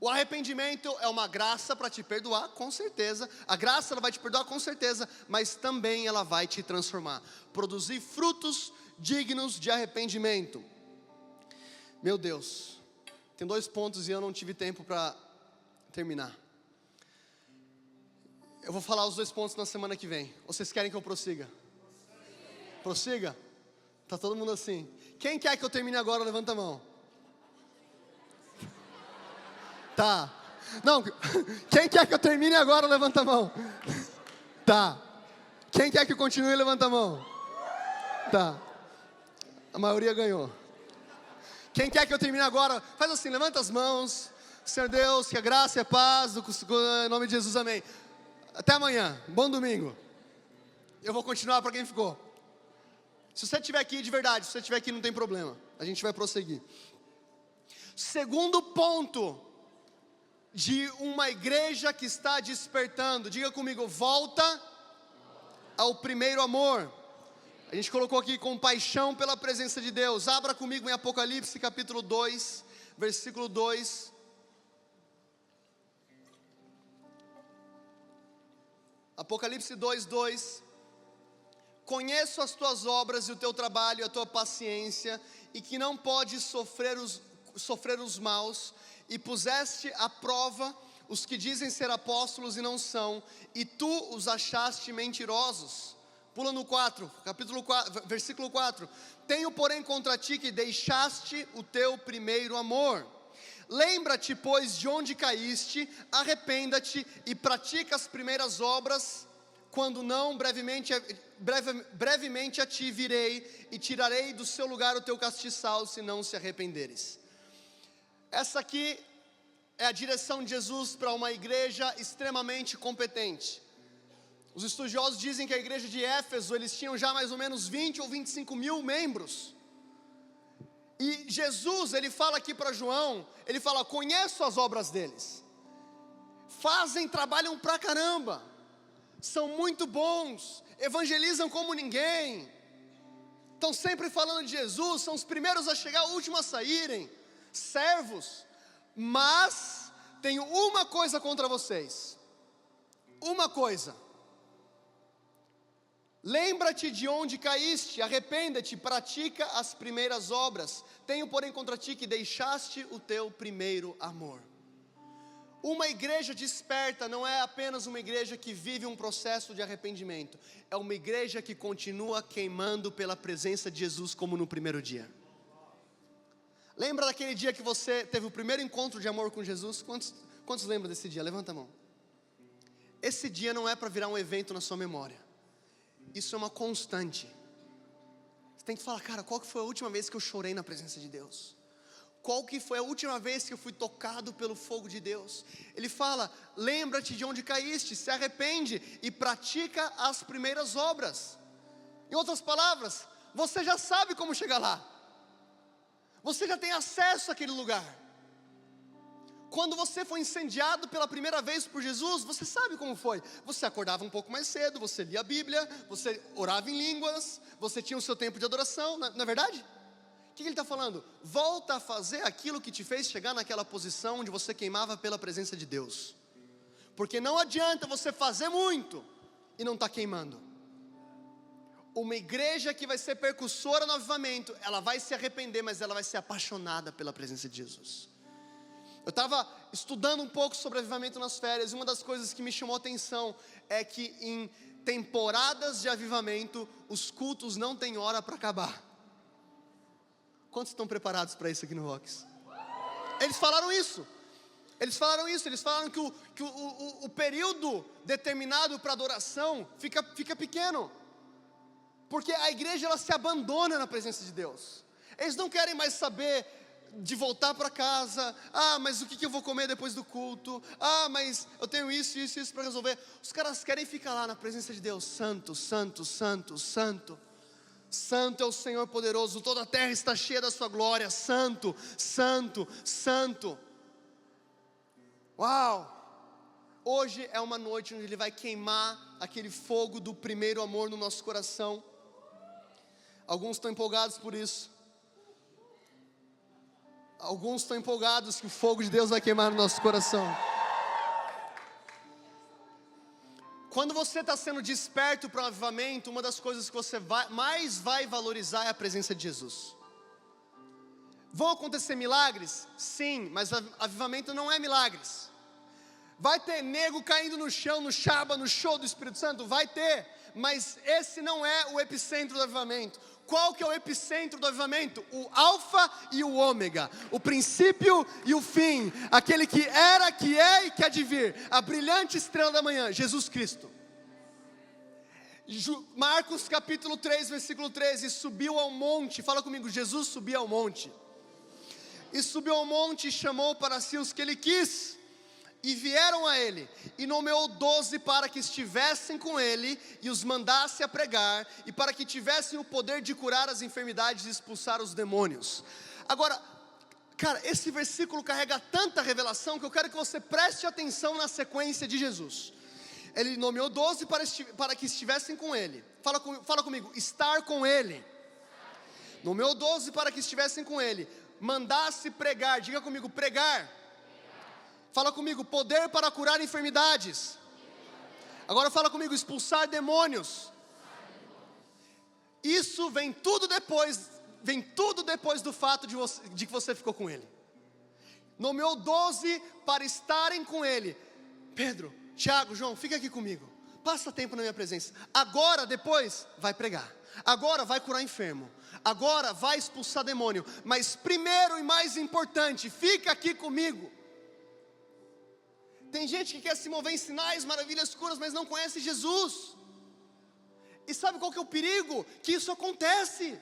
O arrependimento é uma graça para te perdoar, com certeza. A graça ela vai te perdoar com certeza, mas também ela vai te transformar. Produzir frutos dignos de arrependimento. Meu Deus, tem 2 pontos e eu não tive tempo para terminar. Eu vou falar os 2 pontos na semana que vem. Vocês querem que eu prossiga? Prossiga? Tá todo mundo assim. Quem quer que eu termine agora, levanta a mão. Tá. Não, quem quer que eu termine agora, levanta a mão. Tá. Quem quer que eu continue, levanta a mão. Tá. A maioria ganhou. Quem quer que eu termine agora, faz assim, levanta as mãos. Senhor Deus, que a graça e a paz, em nome de Jesus, amém. Até amanhã, bom domingo. Eu vou continuar para quem ficou. Se você estiver aqui de verdade, se você estiver aqui não tem problema. A gente vai prosseguir. Segundo ponto de uma igreja que está despertando. Diga comigo, volta ao primeiro amor. A gente colocou aqui compaixão pela presença de Deus. Abra comigo em Apocalipse capítulo 2, versículo 2. Apocalipse 2, 2. Conheço as tuas obras e o teu trabalho e a tua paciência, e que não podes sofrer os maus, e puseste à prova os que dizem ser apóstolos e não são, e tu os achaste mentirosos. Pula no 4, capítulo 4, versículo 4. Tenho porém contra ti que deixaste o teu primeiro amor. Lembra-te, pois, de onde caíste, arrependa-te e pratica as primeiras obras, quando não, brevemente a ti virei e tirarei do seu lugar o teu castiçal, se não se arrependeres. Essa aqui é a direção de Jesus para uma igreja extremamente competente. Os estudiosos dizem que a igreja de Éfeso, eles tinham já mais ou menos 20 ou 25 mil membros. E Jesus, ele fala aqui para João, ele fala, conheço as obras deles. Trabalham pra caramba. São muito bons, evangelizam como ninguém. Estão sempre falando de Jesus, são os primeiros a chegar, os últimos a saírem. Servos. Mas, tenho uma coisa contra vocês. Uma coisa. Lembra-te de onde caíste, arrependa-te, pratica as primeiras obras. Tenho porém contra ti que deixaste o teu primeiro amor. Uma igreja desperta não é apenas uma igreja que vive um processo de arrependimento. É uma igreja que continua queimando pela presença de Jesus como no primeiro dia. Lembra daquele dia que você teve o primeiro encontro de amor com Jesus? Quantos lembram desse dia? Levanta a mão. Esse dia não é para virar um evento na sua memória. Isso é uma constante. Você tem que falar, cara, qual que foi a última vez que eu chorei na presença de Deus? Qual que foi a última vez que eu fui tocado pelo fogo de Deus? Ele fala, lembra-te de onde caíste, se arrepende e pratica as primeiras obras. Em outras palavras, você já sabe como chegar lá. Você já tem acesso àquele lugar. Quando você foi incendiado pela primeira vez por Jesus, você sabe como foi. Você acordava um pouco mais cedo, você lia a Bíblia, você orava em línguas, você tinha o seu tempo de adoração, não é verdade? O que ele está falando? Volta a fazer aquilo que te fez chegar naquela posição onde você queimava pela presença de Deus. Porque não adianta você fazer muito e não estar queimando. Uma igreja que vai ser percussora no avivamento, ela vai se arrepender, mas ela vai ser apaixonada pela presença de Jesus. Eu estava estudando um pouco sobre avivamento nas férias, e uma das coisas que me chamou a atenção é que em temporadas de avivamento, os cultos não têm hora para acabar. Quantos estão preparados para isso aqui no Rocks? Eles falaram isso. Eles falaram que o período determinado para adoração fica pequeno. Porque a igreja ela se abandona na presença de Deus. Eles não querem mais saber de voltar para casa. Mas o que eu vou comer depois do culto? Mas eu tenho isso para resolver. Os caras querem ficar lá na presença de Deus. Santo, santo, santo, santo. Santo é o Senhor poderoso, toda a terra está cheia da sua glória. Santo, santo, santo. Uau! Hoje é uma noite onde Ele vai queimar aquele fogo do primeiro amor no nosso coração. Alguns estão empolgados por isso. Alguns estão empolgados que o fogo de Deus vai queimar no nosso coração. Quando você está sendo desperto para o avivamento, uma das coisas que você mais vai valorizar é a presença de Jesus. Vão acontecer milagres? Sim, mas avivamento não é milagres. Vai ter nego caindo no chão, no Shaba, no show do Espírito Santo? Vai ter, mas esse não é o epicentro do avivamento. Qual que é o epicentro do avivamento? O alfa e o ômega, o princípio e o fim, aquele que era, que é e que há de vir, a brilhante estrela da manhã, Jesus Cristo. Marcos capítulo 3, versículo 13, subiu ao monte, fala comigo, Jesus subiu ao monte. E subiu ao monte e chamou para si os que ele quis, e vieram a ele, e nomeou 12 para que estivessem com ele, e os mandasse a pregar, e para que tivessem o poder de curar as enfermidades e expulsar os demônios. Agora, cara, esse versículo carrega tanta revelação, que eu quero que você preste atenção na sequência de Jesus. Ele nomeou 12 para que estivessem com ele. Fala comigo, estar com ele. Nomeou 12 para que estivessem com ele, mandasse pregar, diga comigo, pregar. Fala comigo, poder para curar enfermidades. Agora fala comigo, expulsar demônios. Isso vem tudo depois do fato de que você ficou com ele. Nomeou 12 para estarem com ele. Pedro, Tiago, João, fica aqui comigo. Passa tempo na minha presença. Agora, depois, vai pregar. Agora vai curar enfermo. Agora vai expulsar demônio. Mas primeiro e mais importante, fica aqui comigo. Tem gente que quer se mover em sinais, maravilhas, curas, mas não conhece Jesus. E sabe qual que é o perigo? Que isso acontece.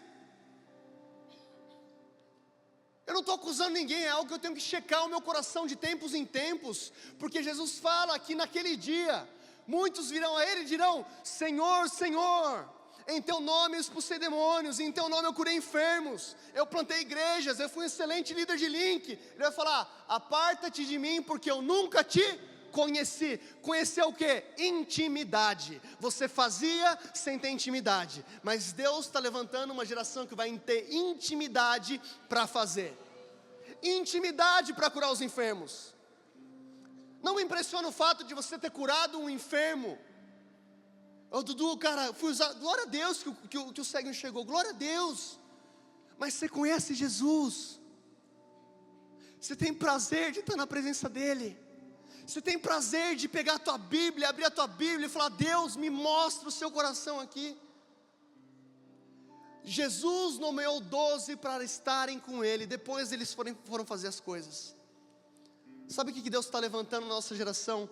Eu não estou acusando ninguém, é algo que eu tenho que checar o meu coração de tempos em tempos. Porque Jesus fala que naquele dia, muitos virão a Ele e dirão, Senhor, Senhor, em Teu nome eu expulsei demônios, em Teu nome eu curei enfermos, eu plantei igrejas, eu fui um excelente líder de link. Ele vai falar, aparta-te de mim porque eu nunca te conheci. Conhecer o que? Intimidade. Você fazia sem ter intimidade, mas Deus está levantando uma geração que vai ter intimidade para fazer. Intimidade para curar os enfermos. Não me impressiona o fato de você ter curado um enfermo. Dudu, cara, fui usado, glória a Deus que o cego enxergou, glória a Deus. Mas você conhece Jesus. Você tem prazer de estar na presença dEle. Você tem prazer de pegar a tua Bíblia, abrir a tua Bíblia e falar, Deus, me mostra o seu coração aqui. Jesus nomeou 12 para estarem com Ele, depois eles foram fazer as coisas. Sabe o que Deus está levantando na nossa geração?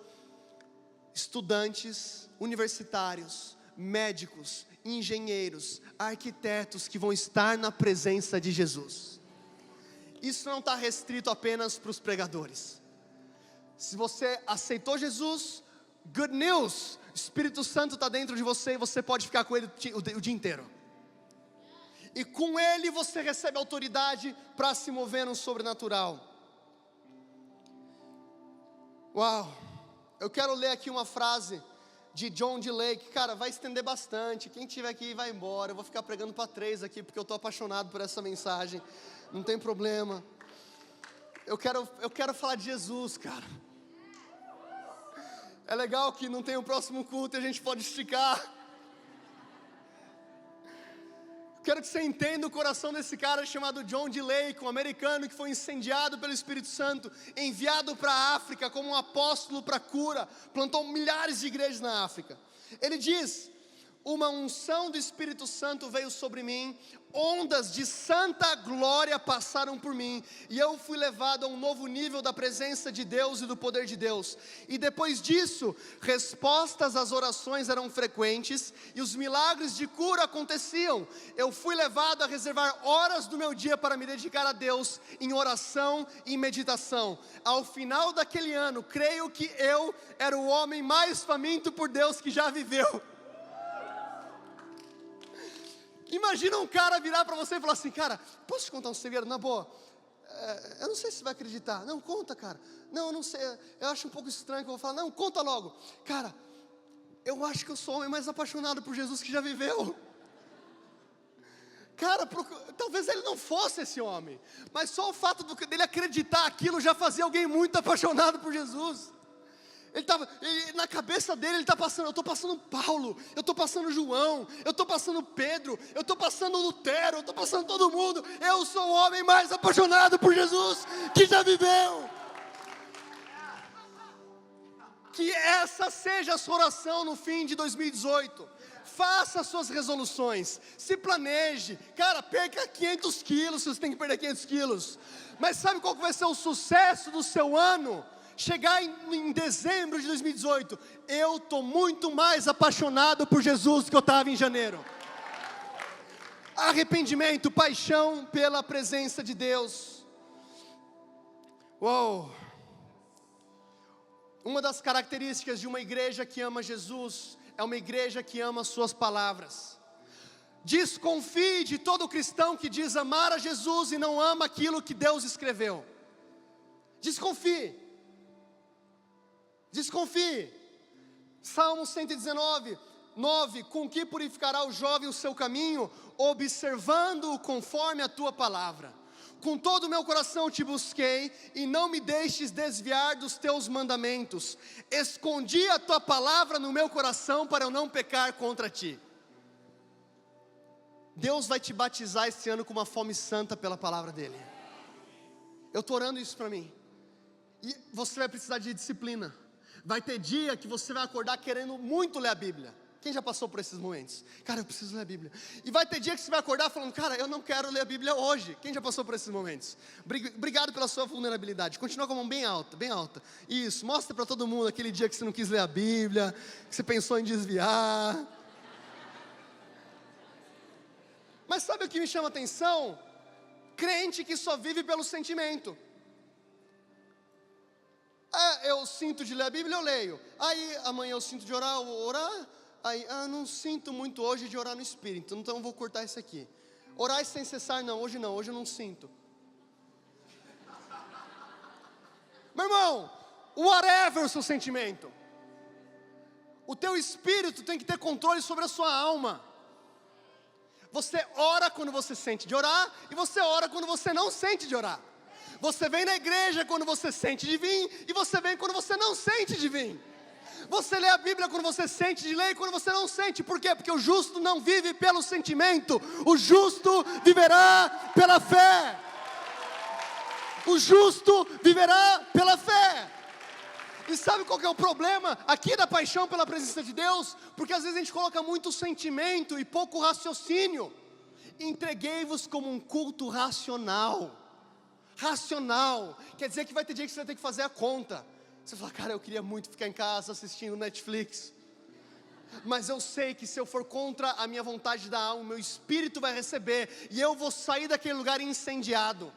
Estudantes, universitários, médicos, engenheiros, arquitetos que vão estar na presença de Jesus. isso não está restrito apenas para os pregadores. Se você aceitou Jesus, good news, o Espírito Santo está dentro de você e você pode ficar com Ele o dia inteiro. E com Ele você recebe autoridade para se mover no sobrenatural. Uau, eu quero ler aqui uma frase de John D. Lake, cara, vai estender bastante, quem tiver aqui vai embora, eu vou ficar pregando para 3 aqui, porque eu estou apaixonado por essa mensagem, não tem problema. Eu quero falar de Jesus, cara. É legal que não tem o próximo culto e a gente pode esticar. Quero que você entenda o coração desse cara chamado John D. Lake, um americano que foi incendiado pelo Espírito Santo, enviado para a África como um apóstolo para cura, plantou milhares de igrejas na África. Ele diz: uma unção do Espírito Santo veio sobre mim, ondas de santa glória passaram por mim, e eu fui levado a um novo nível da presença de Deus e do poder de Deus. E depois disso, respostas às orações eram frequentes, e os milagres de cura aconteciam. Eu fui levado a reservar horas do meu dia para me dedicar a Deus, em oração e meditação. Ao final daquele ano, creio que eu era o homem mais faminto por Deus que já viveu. Imagina um cara virar para você e falar assim: cara, posso te contar um segredo na boa? Eu não sei se você vai acreditar. Não, conta, cara. Não, eu não sei, eu acho um pouco estranho que eu vou falar. Não, conta logo. Cara, eu acho que eu sou o homem mais apaixonado por Jesus que já viveu. Cara, talvez ele não fosse esse homem, mas só o fato dele acreditar aquilo já fazia alguém muito apaixonado por Jesus. Na cabeça dele ele está passando: eu estou passando Paulo, eu estou passando João, eu estou passando Pedro, eu estou passando Lutero, eu estou passando todo mundo. Eu sou o homem mais apaixonado por Jesus que já viveu. Que essa seja a sua oração no fim de 2018. Faça as suas resoluções, se planeje. Cara, perca 500 quilos se você tem que perder 500 quilos. Mas sabe qual que vai ser o sucesso do seu ano? Chegar em dezembro de 2018, eu estou muito mais apaixonado por Jesus do que eu estava em janeiro. Arrependimento, paixão pela presença de Deus. Uou! Uma das características de uma igreja que ama Jesus é uma igreja que ama suas palavras. Desconfie de todo cristão que diz amar a Jesus e não ama aquilo que Deus escreveu. Desconfie. Salmo 119, 9: com que purificará o jovem o seu caminho? Observando-o conforme a tua palavra. Com todo o meu coração te busquei, e não me deixes desviar dos teus mandamentos. Escondi a tua palavra no meu coração para eu não pecar contra ti. Deus vai te batizar esse ano com uma fome santa pela palavra dele. Eu estou orando isso para mim. E você vai precisar de disciplina. Vai ter dia que você vai acordar querendo muito ler a Bíblia. Quem já passou por esses momentos? Cara, eu preciso ler a Bíblia. E vai ter dia que você vai acordar falando: cara, eu não quero ler a Bíblia hoje. Quem já passou por esses momentos? Obrigado pela sua vulnerabilidade. Continua com a mão bem alta, bem alta. Isso, mostra para todo mundo aquele dia que você não quis ler a Bíblia, que você pensou em desviar. Mas sabe o que me chama a atenção? Crente que só vive pelo sentimento. Eu sinto de ler a Bíblia, eu leio. Aí amanhã eu sinto de orar, eu vou orar. Aí, não sinto muito hoje de orar no Espírito, então eu vou cortar isso aqui. Orar sem cessar, não, hoje eu não sinto. Meu irmão, whatever o seu sentimento, o teu espírito tem que ter controle sobre a sua alma. Você ora quando você sente de orar, e você ora quando você não sente de orar. Você vem na igreja quando você sente de vir, e você vem quando você não sente de vir. Você lê a Bíblia quando você sente de ler e quando você não sente. Por quê? Porque o justo não vive pelo sentimento. O justo viverá pela fé. O justo viverá pela fé. E sabe qual que é o problema aqui da paixão pela presença de Deus? Porque às vezes a gente coloca muito sentimento e pouco raciocínio. Entreguei-vos como um culto racional. Racional quer dizer que vai ter dia que você vai ter que fazer a conta. Você fala: cara, eu queria muito ficar em casa assistindo Netflix, mas eu sei que se eu for contra a minha vontade da alma, o meu espírito vai receber, e eu vou sair daquele lugar incendiado.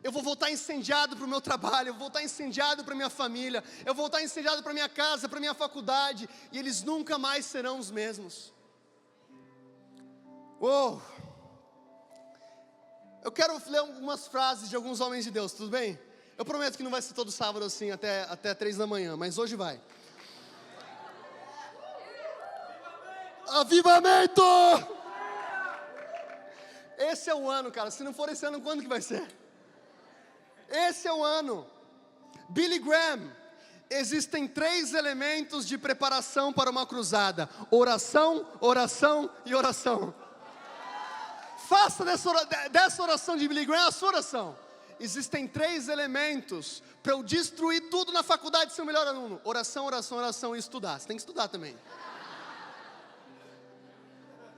Eu vou voltar incendiado para o meu trabalho, eu vou voltar incendiado para a minha família, eu vou voltar incendiado para a minha casa, para a minha faculdade, e eles nunca mais serão os mesmos. Uou! Eu quero ler algumas frases de alguns homens de Deus, tudo bem? Eu prometo que não vai ser todo sábado assim, até 3 da manhã, mas hoje vai. Avivamento! Esse é o ano, cara, se não for esse ano, quando que vai ser? Esse é o ano. Billy Graham: existem 3 elementos de preparação para uma cruzada: oração, oração e oração. Faça dessa oração de Billy Graham a sua oração. Existem 3 elementos para eu destruir tudo na faculdade e ser o melhor aluno: oração, oração, oração e estudar. Você tem que estudar também.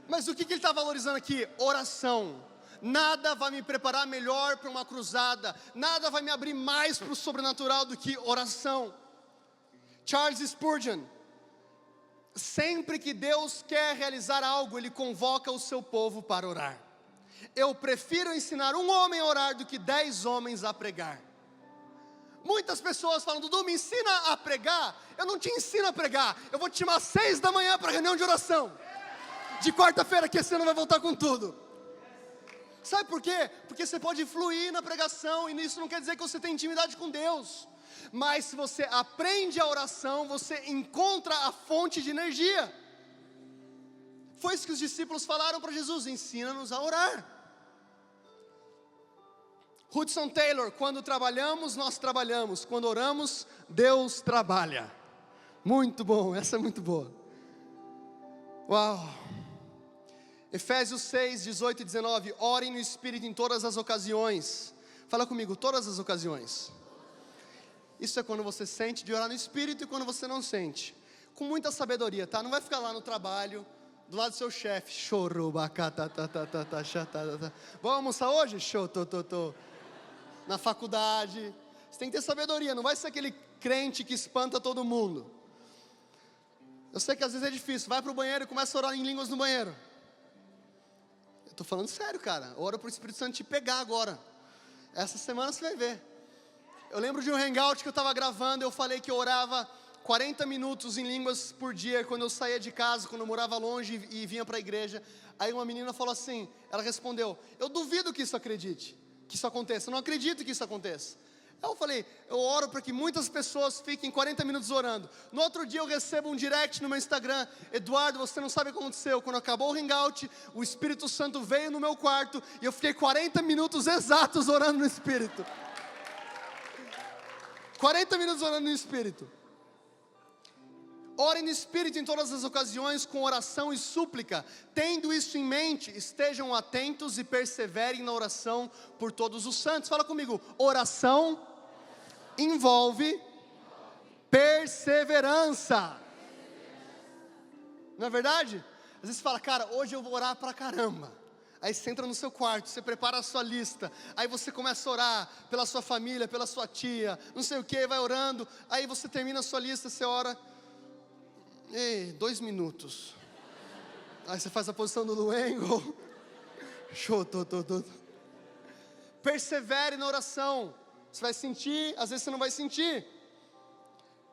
Mas o que ele está valorizando aqui? Oração. Nada vai me preparar melhor para uma cruzada, nada vai me abrir mais para o sobrenatural do que oração. Charles Spurgeon: sempre que Deus quer realizar algo, Ele convoca o seu povo para orar. Eu prefiro ensinar um homem a orar do que 10 homens a pregar. Muitas pessoas falam: Dudu, me ensina a pregar. Eu não te ensino a pregar, eu vou te chamar às 6 da manhã para a reunião de oração de quarta-feira, que esse ano vai voltar com tudo. Sabe por quê? Porque você pode fluir na pregação, e isso não quer dizer que você tem intimidade com Deus. Mas se você aprende a oração, você encontra a fonte de energia. Foi isso que os discípulos falaram para Jesus: ensina-nos a orar. Hudson Taylor: quando trabalhamos, nós trabalhamos. Quando oramos, Deus trabalha. Muito bom, essa é muito boa. Uau! Efésios 6, 18 e 19, orem no Espírito em todas as ocasiões. Fala comigo: todas as ocasiões. Isso é quando você sente de orar no Espírito e quando você não sente. Com muita sabedoria, tá? Não vai ficar lá no trabalho, do lado do seu chefe. Vamos almoçar hoje? Na faculdade. Você tem que ter sabedoria, não vai ser aquele crente que espanta todo mundo. Eu sei que às vezes é difícil, vai para o banheiro e começa a orar em línguas no banheiro. Eu estou falando sério, cara. Ora para o Espírito Santo te pegar agora. Essa semana você vai ver. Eu lembro de um hangout que eu estava gravando. Eu falei que eu orava 40 minutos em línguas por dia, quando eu saía de casa, quando eu morava longe e vinha para a igreja. Aí uma menina falou assim, ela respondeu: eu duvido que isso aconteça, eu não acredito que isso aconteça. Eu falei: eu oro para que muitas pessoas fiquem 40 minutos orando. No outro dia eu recebo um direct no meu Instagram: Eduardo, você não sabe o que aconteceu. Quando acabou o hangout, o Espírito Santo veio no meu quarto e eu fiquei 40 minutos exatos orando no Espírito. 40 minutos orando no Espírito. Orem no Espírito em todas as ocasiões, com oração e súplica. Tendo isso em mente, estejam atentos e perseverem na oração por todos os santos. Fala comigo: oração envolve perseverança. Não é verdade? Às vezes você fala: cara, hoje eu vou orar pra caramba. Aí você entra no seu quarto, você prepara a sua lista. Aí você começa a orar pela sua família, pela sua tia, não sei o que, vai orando. Aí você termina a sua lista, você ora. 2 minutos. Aí você faz a posição do Luengo. Persevere na oração. Você vai sentir, às vezes você não vai sentir.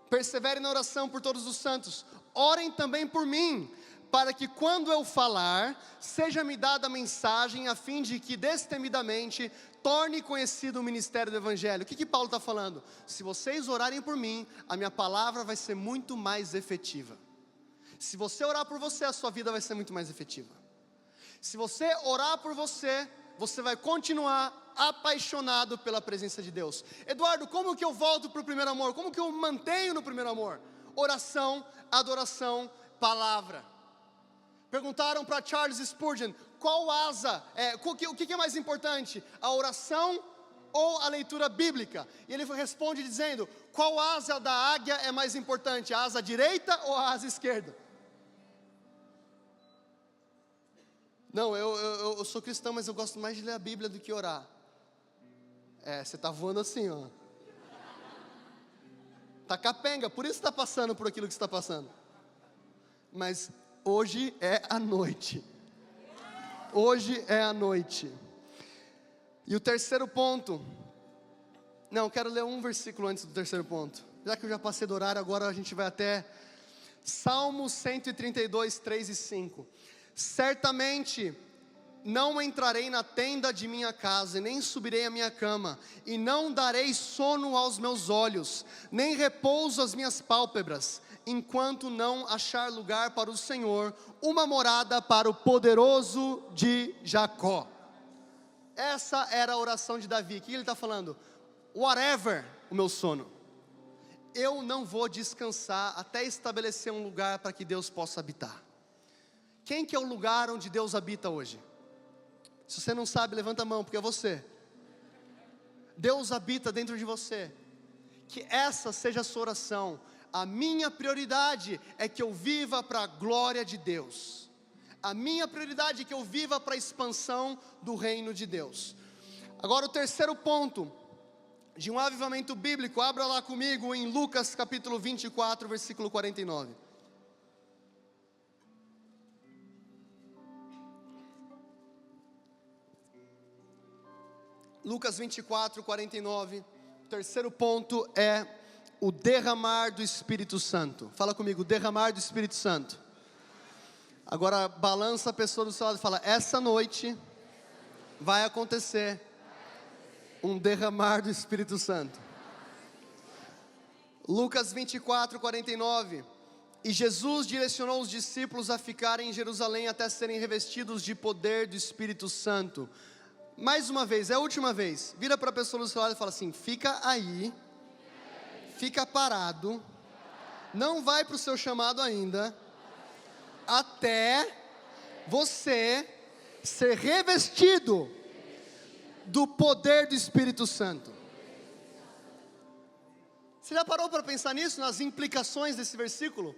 Persevere na oração por todos os santos. Orem também por mim, para que quando eu falar, seja-me dada a mensagem, a fim de que destemidamente torne conhecido o ministério do Evangelho. O que Paulo está falando? Se vocês orarem por mim, a minha palavra vai ser muito mais efetiva. Se você orar por você, a sua vida vai ser muito mais efetiva. Se você orar por você, você vai continuar apaixonado pela presença de Deus. Eduardo, como que eu volto para o primeiro amor? Como que eu mantenho no primeiro amor? Oração, adoração, palavra. Perguntaram para Charles Spurgeon: qual asa, o que é mais importante? A oração ou a leitura bíblica? E ele responde dizendo: qual asa da águia é mais importante? A asa direita ou a asa esquerda? Não, eu sou cristão, mas eu gosto mais de ler a Bíblia do que orar. Você está voando assim, ó. Está capenga, por isso está passando por aquilo que está passando. Mas hoje é a noite. Hoje é a noite. E o terceiro ponto: Não, quero ler um versículo antes do terceiro ponto. Já que eu já passei do horário, agora a gente vai até Salmo 132, 3 e 5. Certamente não entrarei na tenda de minha casa, e nem subirei à minha cama, e não darei sono aos meus olhos, nem repouso às minhas pálpebras, enquanto não achar lugar para o Senhor, uma morada para o poderoso de Jacó. Essa era a oração de Davi. O que ele está falando? Whatever o meu sono, eu não vou descansar até estabelecer um lugar para que Deus possa habitar. Quem que é o lugar onde Deus habita hoje? Se você não sabe, levanta a mão, porque é você. Deus habita dentro de você. Que essa seja a sua oração. A minha prioridade é que eu viva para a glória de Deus. A minha prioridade é que eu viva para a expansão do reino de Deus. Agora o terceiro ponto de um avivamento bíblico, abra lá comigo em Lucas capítulo 24, versículo 49. Lucas 24, 49. O terceiro ponto é o derramar do Espírito Santo. Fala comigo, derramar do Espírito Santo. Agora balança a pessoa do seu lado e fala: essa noite vai acontecer um derramar do Espírito Santo. Lucas 24, 49. E Jesus direcionou os discípulos a ficarem em Jerusalém até serem revestidos de poder do Espírito Santo. Mais uma vez, é a última vez. Vira para a pessoa do seu lado e fala assim: fica aí, fica parado, não vai para o seu chamado ainda, até você ser revestido do poder do Espírito Santo. Você já parou para pensar nisso, nas implicações desse versículo?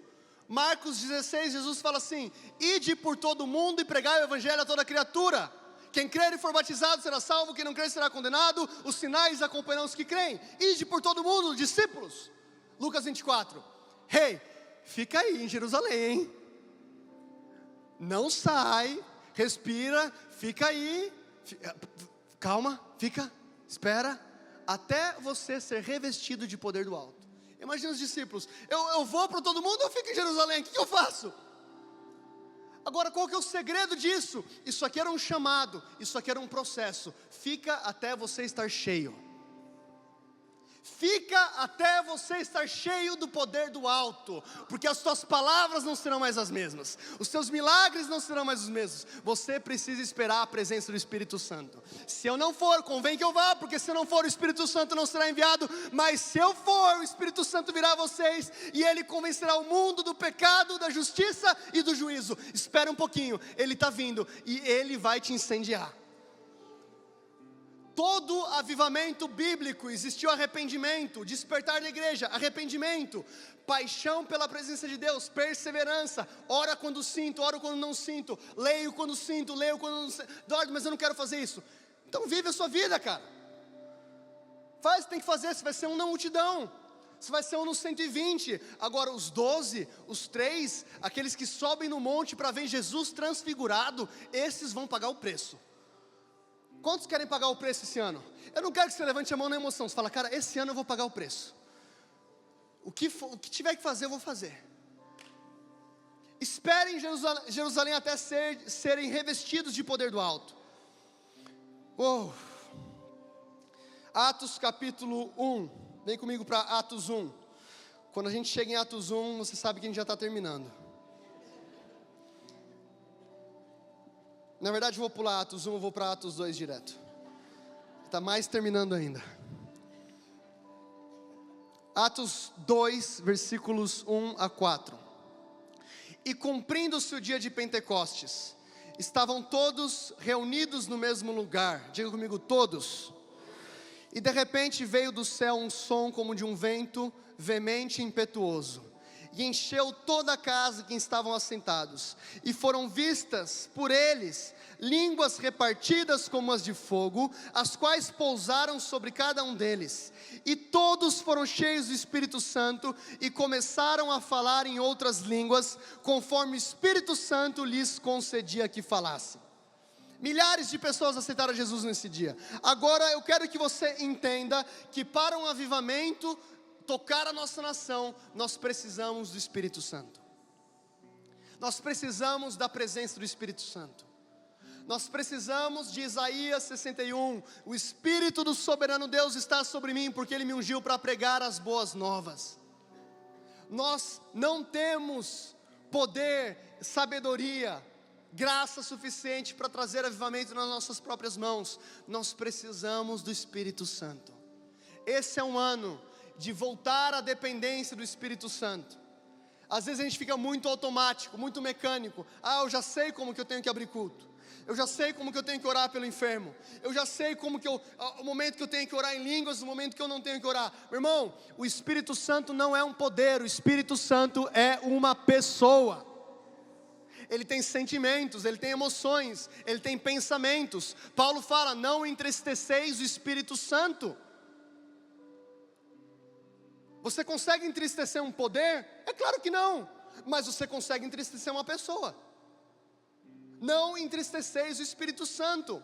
Marcos 16, Jesus fala assim: ide por todo o mundo e pregai o evangelho a toda criatura. Quem crer e for batizado será salvo, quem não crer será condenado. Os sinais acompanharão os que creem. Ide por todo o mundo, discípulos. Lucas 24. Fica aí em Jerusalém, hein? Não sai, respira, fica aí. Calma, espera, até você ser revestido de poder do alto. Imagina os discípulos: eu vou para todo mundo ou eu fico em Jerusalém? O que eu faço? Agora, qual que é o segredo disso? Isso aqui era um chamado, isso aqui era um processo. Fica até você estar cheio. Fica até você estar cheio do poder do alto, porque as suas palavras não serão mais as mesmas, os seus milagres não serão mais os mesmos. Você precisa esperar a presença do Espírito Santo. Se eu não for, convém que eu vá, porque se eu não for, o Espírito Santo não será enviado. Mas se eu for, o Espírito Santo virá a vocês, e Ele convencerá o mundo do pecado, da justiça e do juízo. Espera um pouquinho, Ele está vindo, e Ele vai te incendiar. Todo avivamento bíblico existiu arrependimento, despertar da igreja, arrependimento, paixão pela presença de Deus, perseverança, ora quando sinto, oro quando não sinto, leio quando sinto, leio quando não sinto. Eduardo, mas eu não quero fazer isso. Então vive a sua vida, cara. Faz, tem que fazer. Você vai ser um na multidão, você vai ser um no 120. Agora os 12, os 3, aqueles que sobem no monte para ver Jesus transfigurado, esses vão pagar o preço. Quantos querem pagar o preço esse ano? Eu não quero que você levante a mão na emoção. Você fala: cara, esse ano eu vou pagar o preço. O que tiver que fazer, eu vou fazer. Esperem em Jerusalém até serem revestidos de poder do alto. Atos capítulo 1. Vem comigo para Atos 1. Quando a gente chega em Atos 1, você sabe que a gente já está terminando. Na verdade eu vou pular Atos 1, eu vou para Atos 2 direto. Está mais terminando ainda. Atos 2, versículos 1 a 4. E cumprindo-se o dia de Pentecostes, estavam todos reunidos no mesmo lugar. Diga comigo, todos. E de repente veio do céu um som como de um vento veemente e impetuoso, e encheu toda a casa em que estavam assentados, e foram vistas por eles línguas repartidas como as de fogo, as quais pousaram sobre cada um deles, e todos foram cheios do Espírito Santo, e começaram a falar em outras línguas, conforme o Espírito Santo lhes concedia que falassem. Milhares de pessoas aceitaram Jesus nesse dia. Agora eu quero que você entenda que para um avivamento tocar a nossa nação, nós precisamos do Espírito Santo. Nós precisamos da presença do Espírito Santo. Nós precisamos de Isaías 61. O Espírito do soberano Deus está sobre mim, porque Ele me ungiu para pregar as boas novas. Nós não temos poder, sabedoria, graça suficiente para trazer avivamento nas nossas próprias mãos. Nós precisamos do Espírito Santo. Esse é um ano de voltar à dependência do Espírito Santo. Às vezes a gente fica muito automático, muito mecânico. Eu já sei como que eu tenho que abrir culto. Eu já sei como que eu tenho que orar pelo enfermo. Eu já sei como que o momento que eu tenho que orar em línguas, o momento que eu não tenho que orar. Meu irmão, o Espírito Santo não é um poder, o Espírito Santo é uma pessoa. Ele tem sentimentos, ele tem emoções, ele tem pensamentos. Paulo fala, não entristeceis o Espírito Santo. Você consegue entristecer um poder? É claro que não, mas você consegue entristecer uma pessoa. Não entristeceis o Espírito Santo.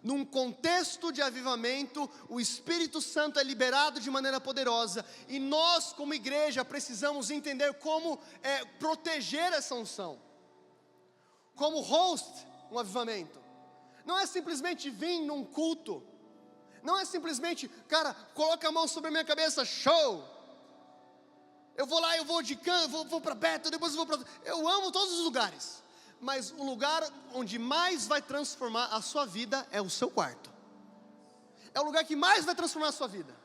Num contexto de avivamento, o Espírito Santo é liberado de maneira poderosa, e nós como igreja precisamos entender como proteger essa unção. Como host um avivamento. Não é simplesmente vir num culto. Não é simplesmente, cara, coloca a mão sobre a minha cabeça, show. Eu vou lá, eu vou de canto, vou para Beto, depois eu vou para... Eu amo todos os lugares. Mas o lugar onde mais vai transformar a sua vida é o seu quarto. É o lugar que mais vai transformar a sua vida.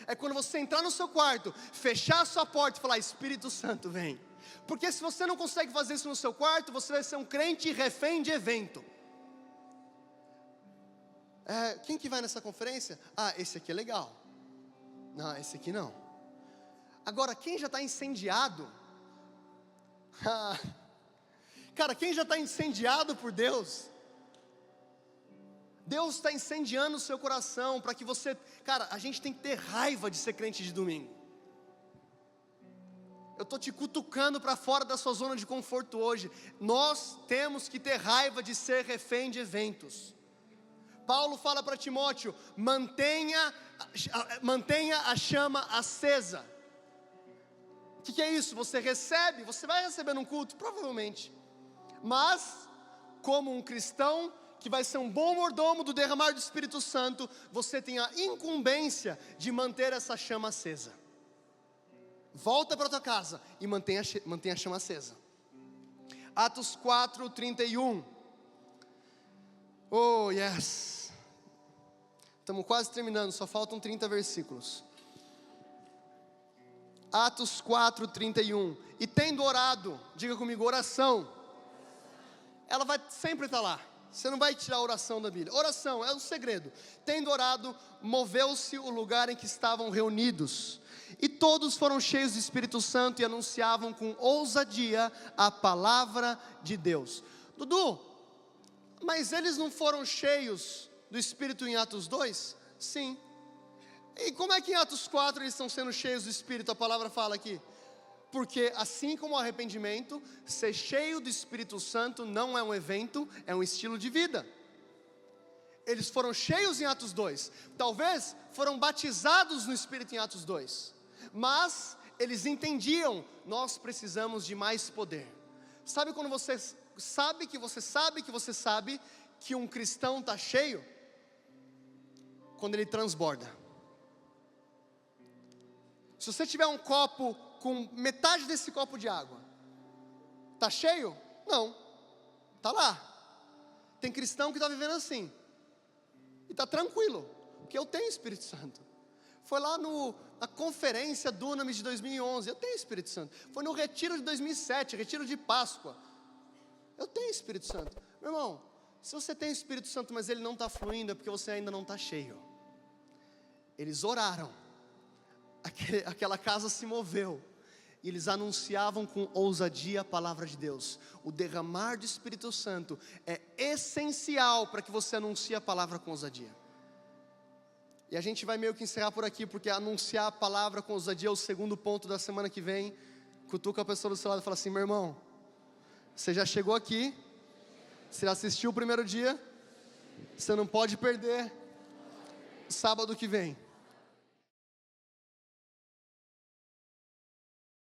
É quando você entrar no seu quarto, fechar a sua porta e falar, Espírito Santo, vem. Porque se você não consegue fazer isso no seu quarto, você vai ser um crente refém de evento. Quem que vai nessa conferência? Esse aqui é legal. Não, esse aqui não. Agora, quem já está incendiado? Cara, quem já está incendiado por Deus? Deus está incendiando o seu coração para que você... Cara, a gente tem que ter raiva de ser crente de domingo. Eu estou te cutucando para fora da sua zona de conforto hoje. Nós temos que ter raiva de ser refém de eventos. Paulo fala para Timóteo, mantenha a chama acesa. O que é isso? Você vai receber num culto? Provavelmente. Mas, como um cristão que vai ser um bom mordomo do derramar do Espírito Santo, você tem a incumbência de manter essa chama acesa. Volta para tua casa e mantenha a chama acesa. Atos 4:31. Oh, yes. Estamos quase terminando, só faltam 30 versículos. Atos 4:31. E tendo orado, diga comigo, oração. Ela vai sempre estar lá. Você não vai tirar a oração da Bíblia. Oração é o segredo. Tendo orado, moveu-se o lugar em que estavam reunidos. E todos foram cheios do Espírito Santo e anunciavam com ousadia a palavra de Deus. Dudu, mas eles não foram cheios do Espírito em Atos 2? Sim. E como é que em Atos 4 eles estão sendo cheios do Espírito? A palavra fala aqui. Porque assim como o arrependimento, ser cheio do Espírito Santo não é um evento, é um estilo de vida. Eles foram cheios em Atos 2. Talvez foram batizados no Espírito em Atos 2. Mas eles entendiam, nós precisamos de mais poder. Sabe quando você sabe que um cristão está cheio? Quando ele transborda. Se você tiver um copo com metade desse copo de água, está cheio? Não, está lá. Tem cristão que está vivendo assim, e está tranquilo, porque eu tenho Espírito Santo. Foi lá na conferência Dunamis de 2011, eu tenho Espírito Santo. Foi no retiro de 2007, retiro de Páscoa, eu tenho Espírito Santo. Meu irmão, se você tem Espírito Santo, mas ele não está fluindo, é porque você ainda não está cheio. Eles oraram, aquela casa se moveu, e eles anunciavam com ousadia a palavra de Deus. O derramar do Espírito Santo é essencial para que você anuncie a palavra com ousadia. E a gente vai meio que encerrar por aqui, porque anunciar a palavra com ousadia é o segundo ponto da semana que vem. Cutuca a pessoa do seu lado e fala assim, meu irmão, você já chegou aqui, você assistiu o primeiro dia, Você não pode perder sábado que vem.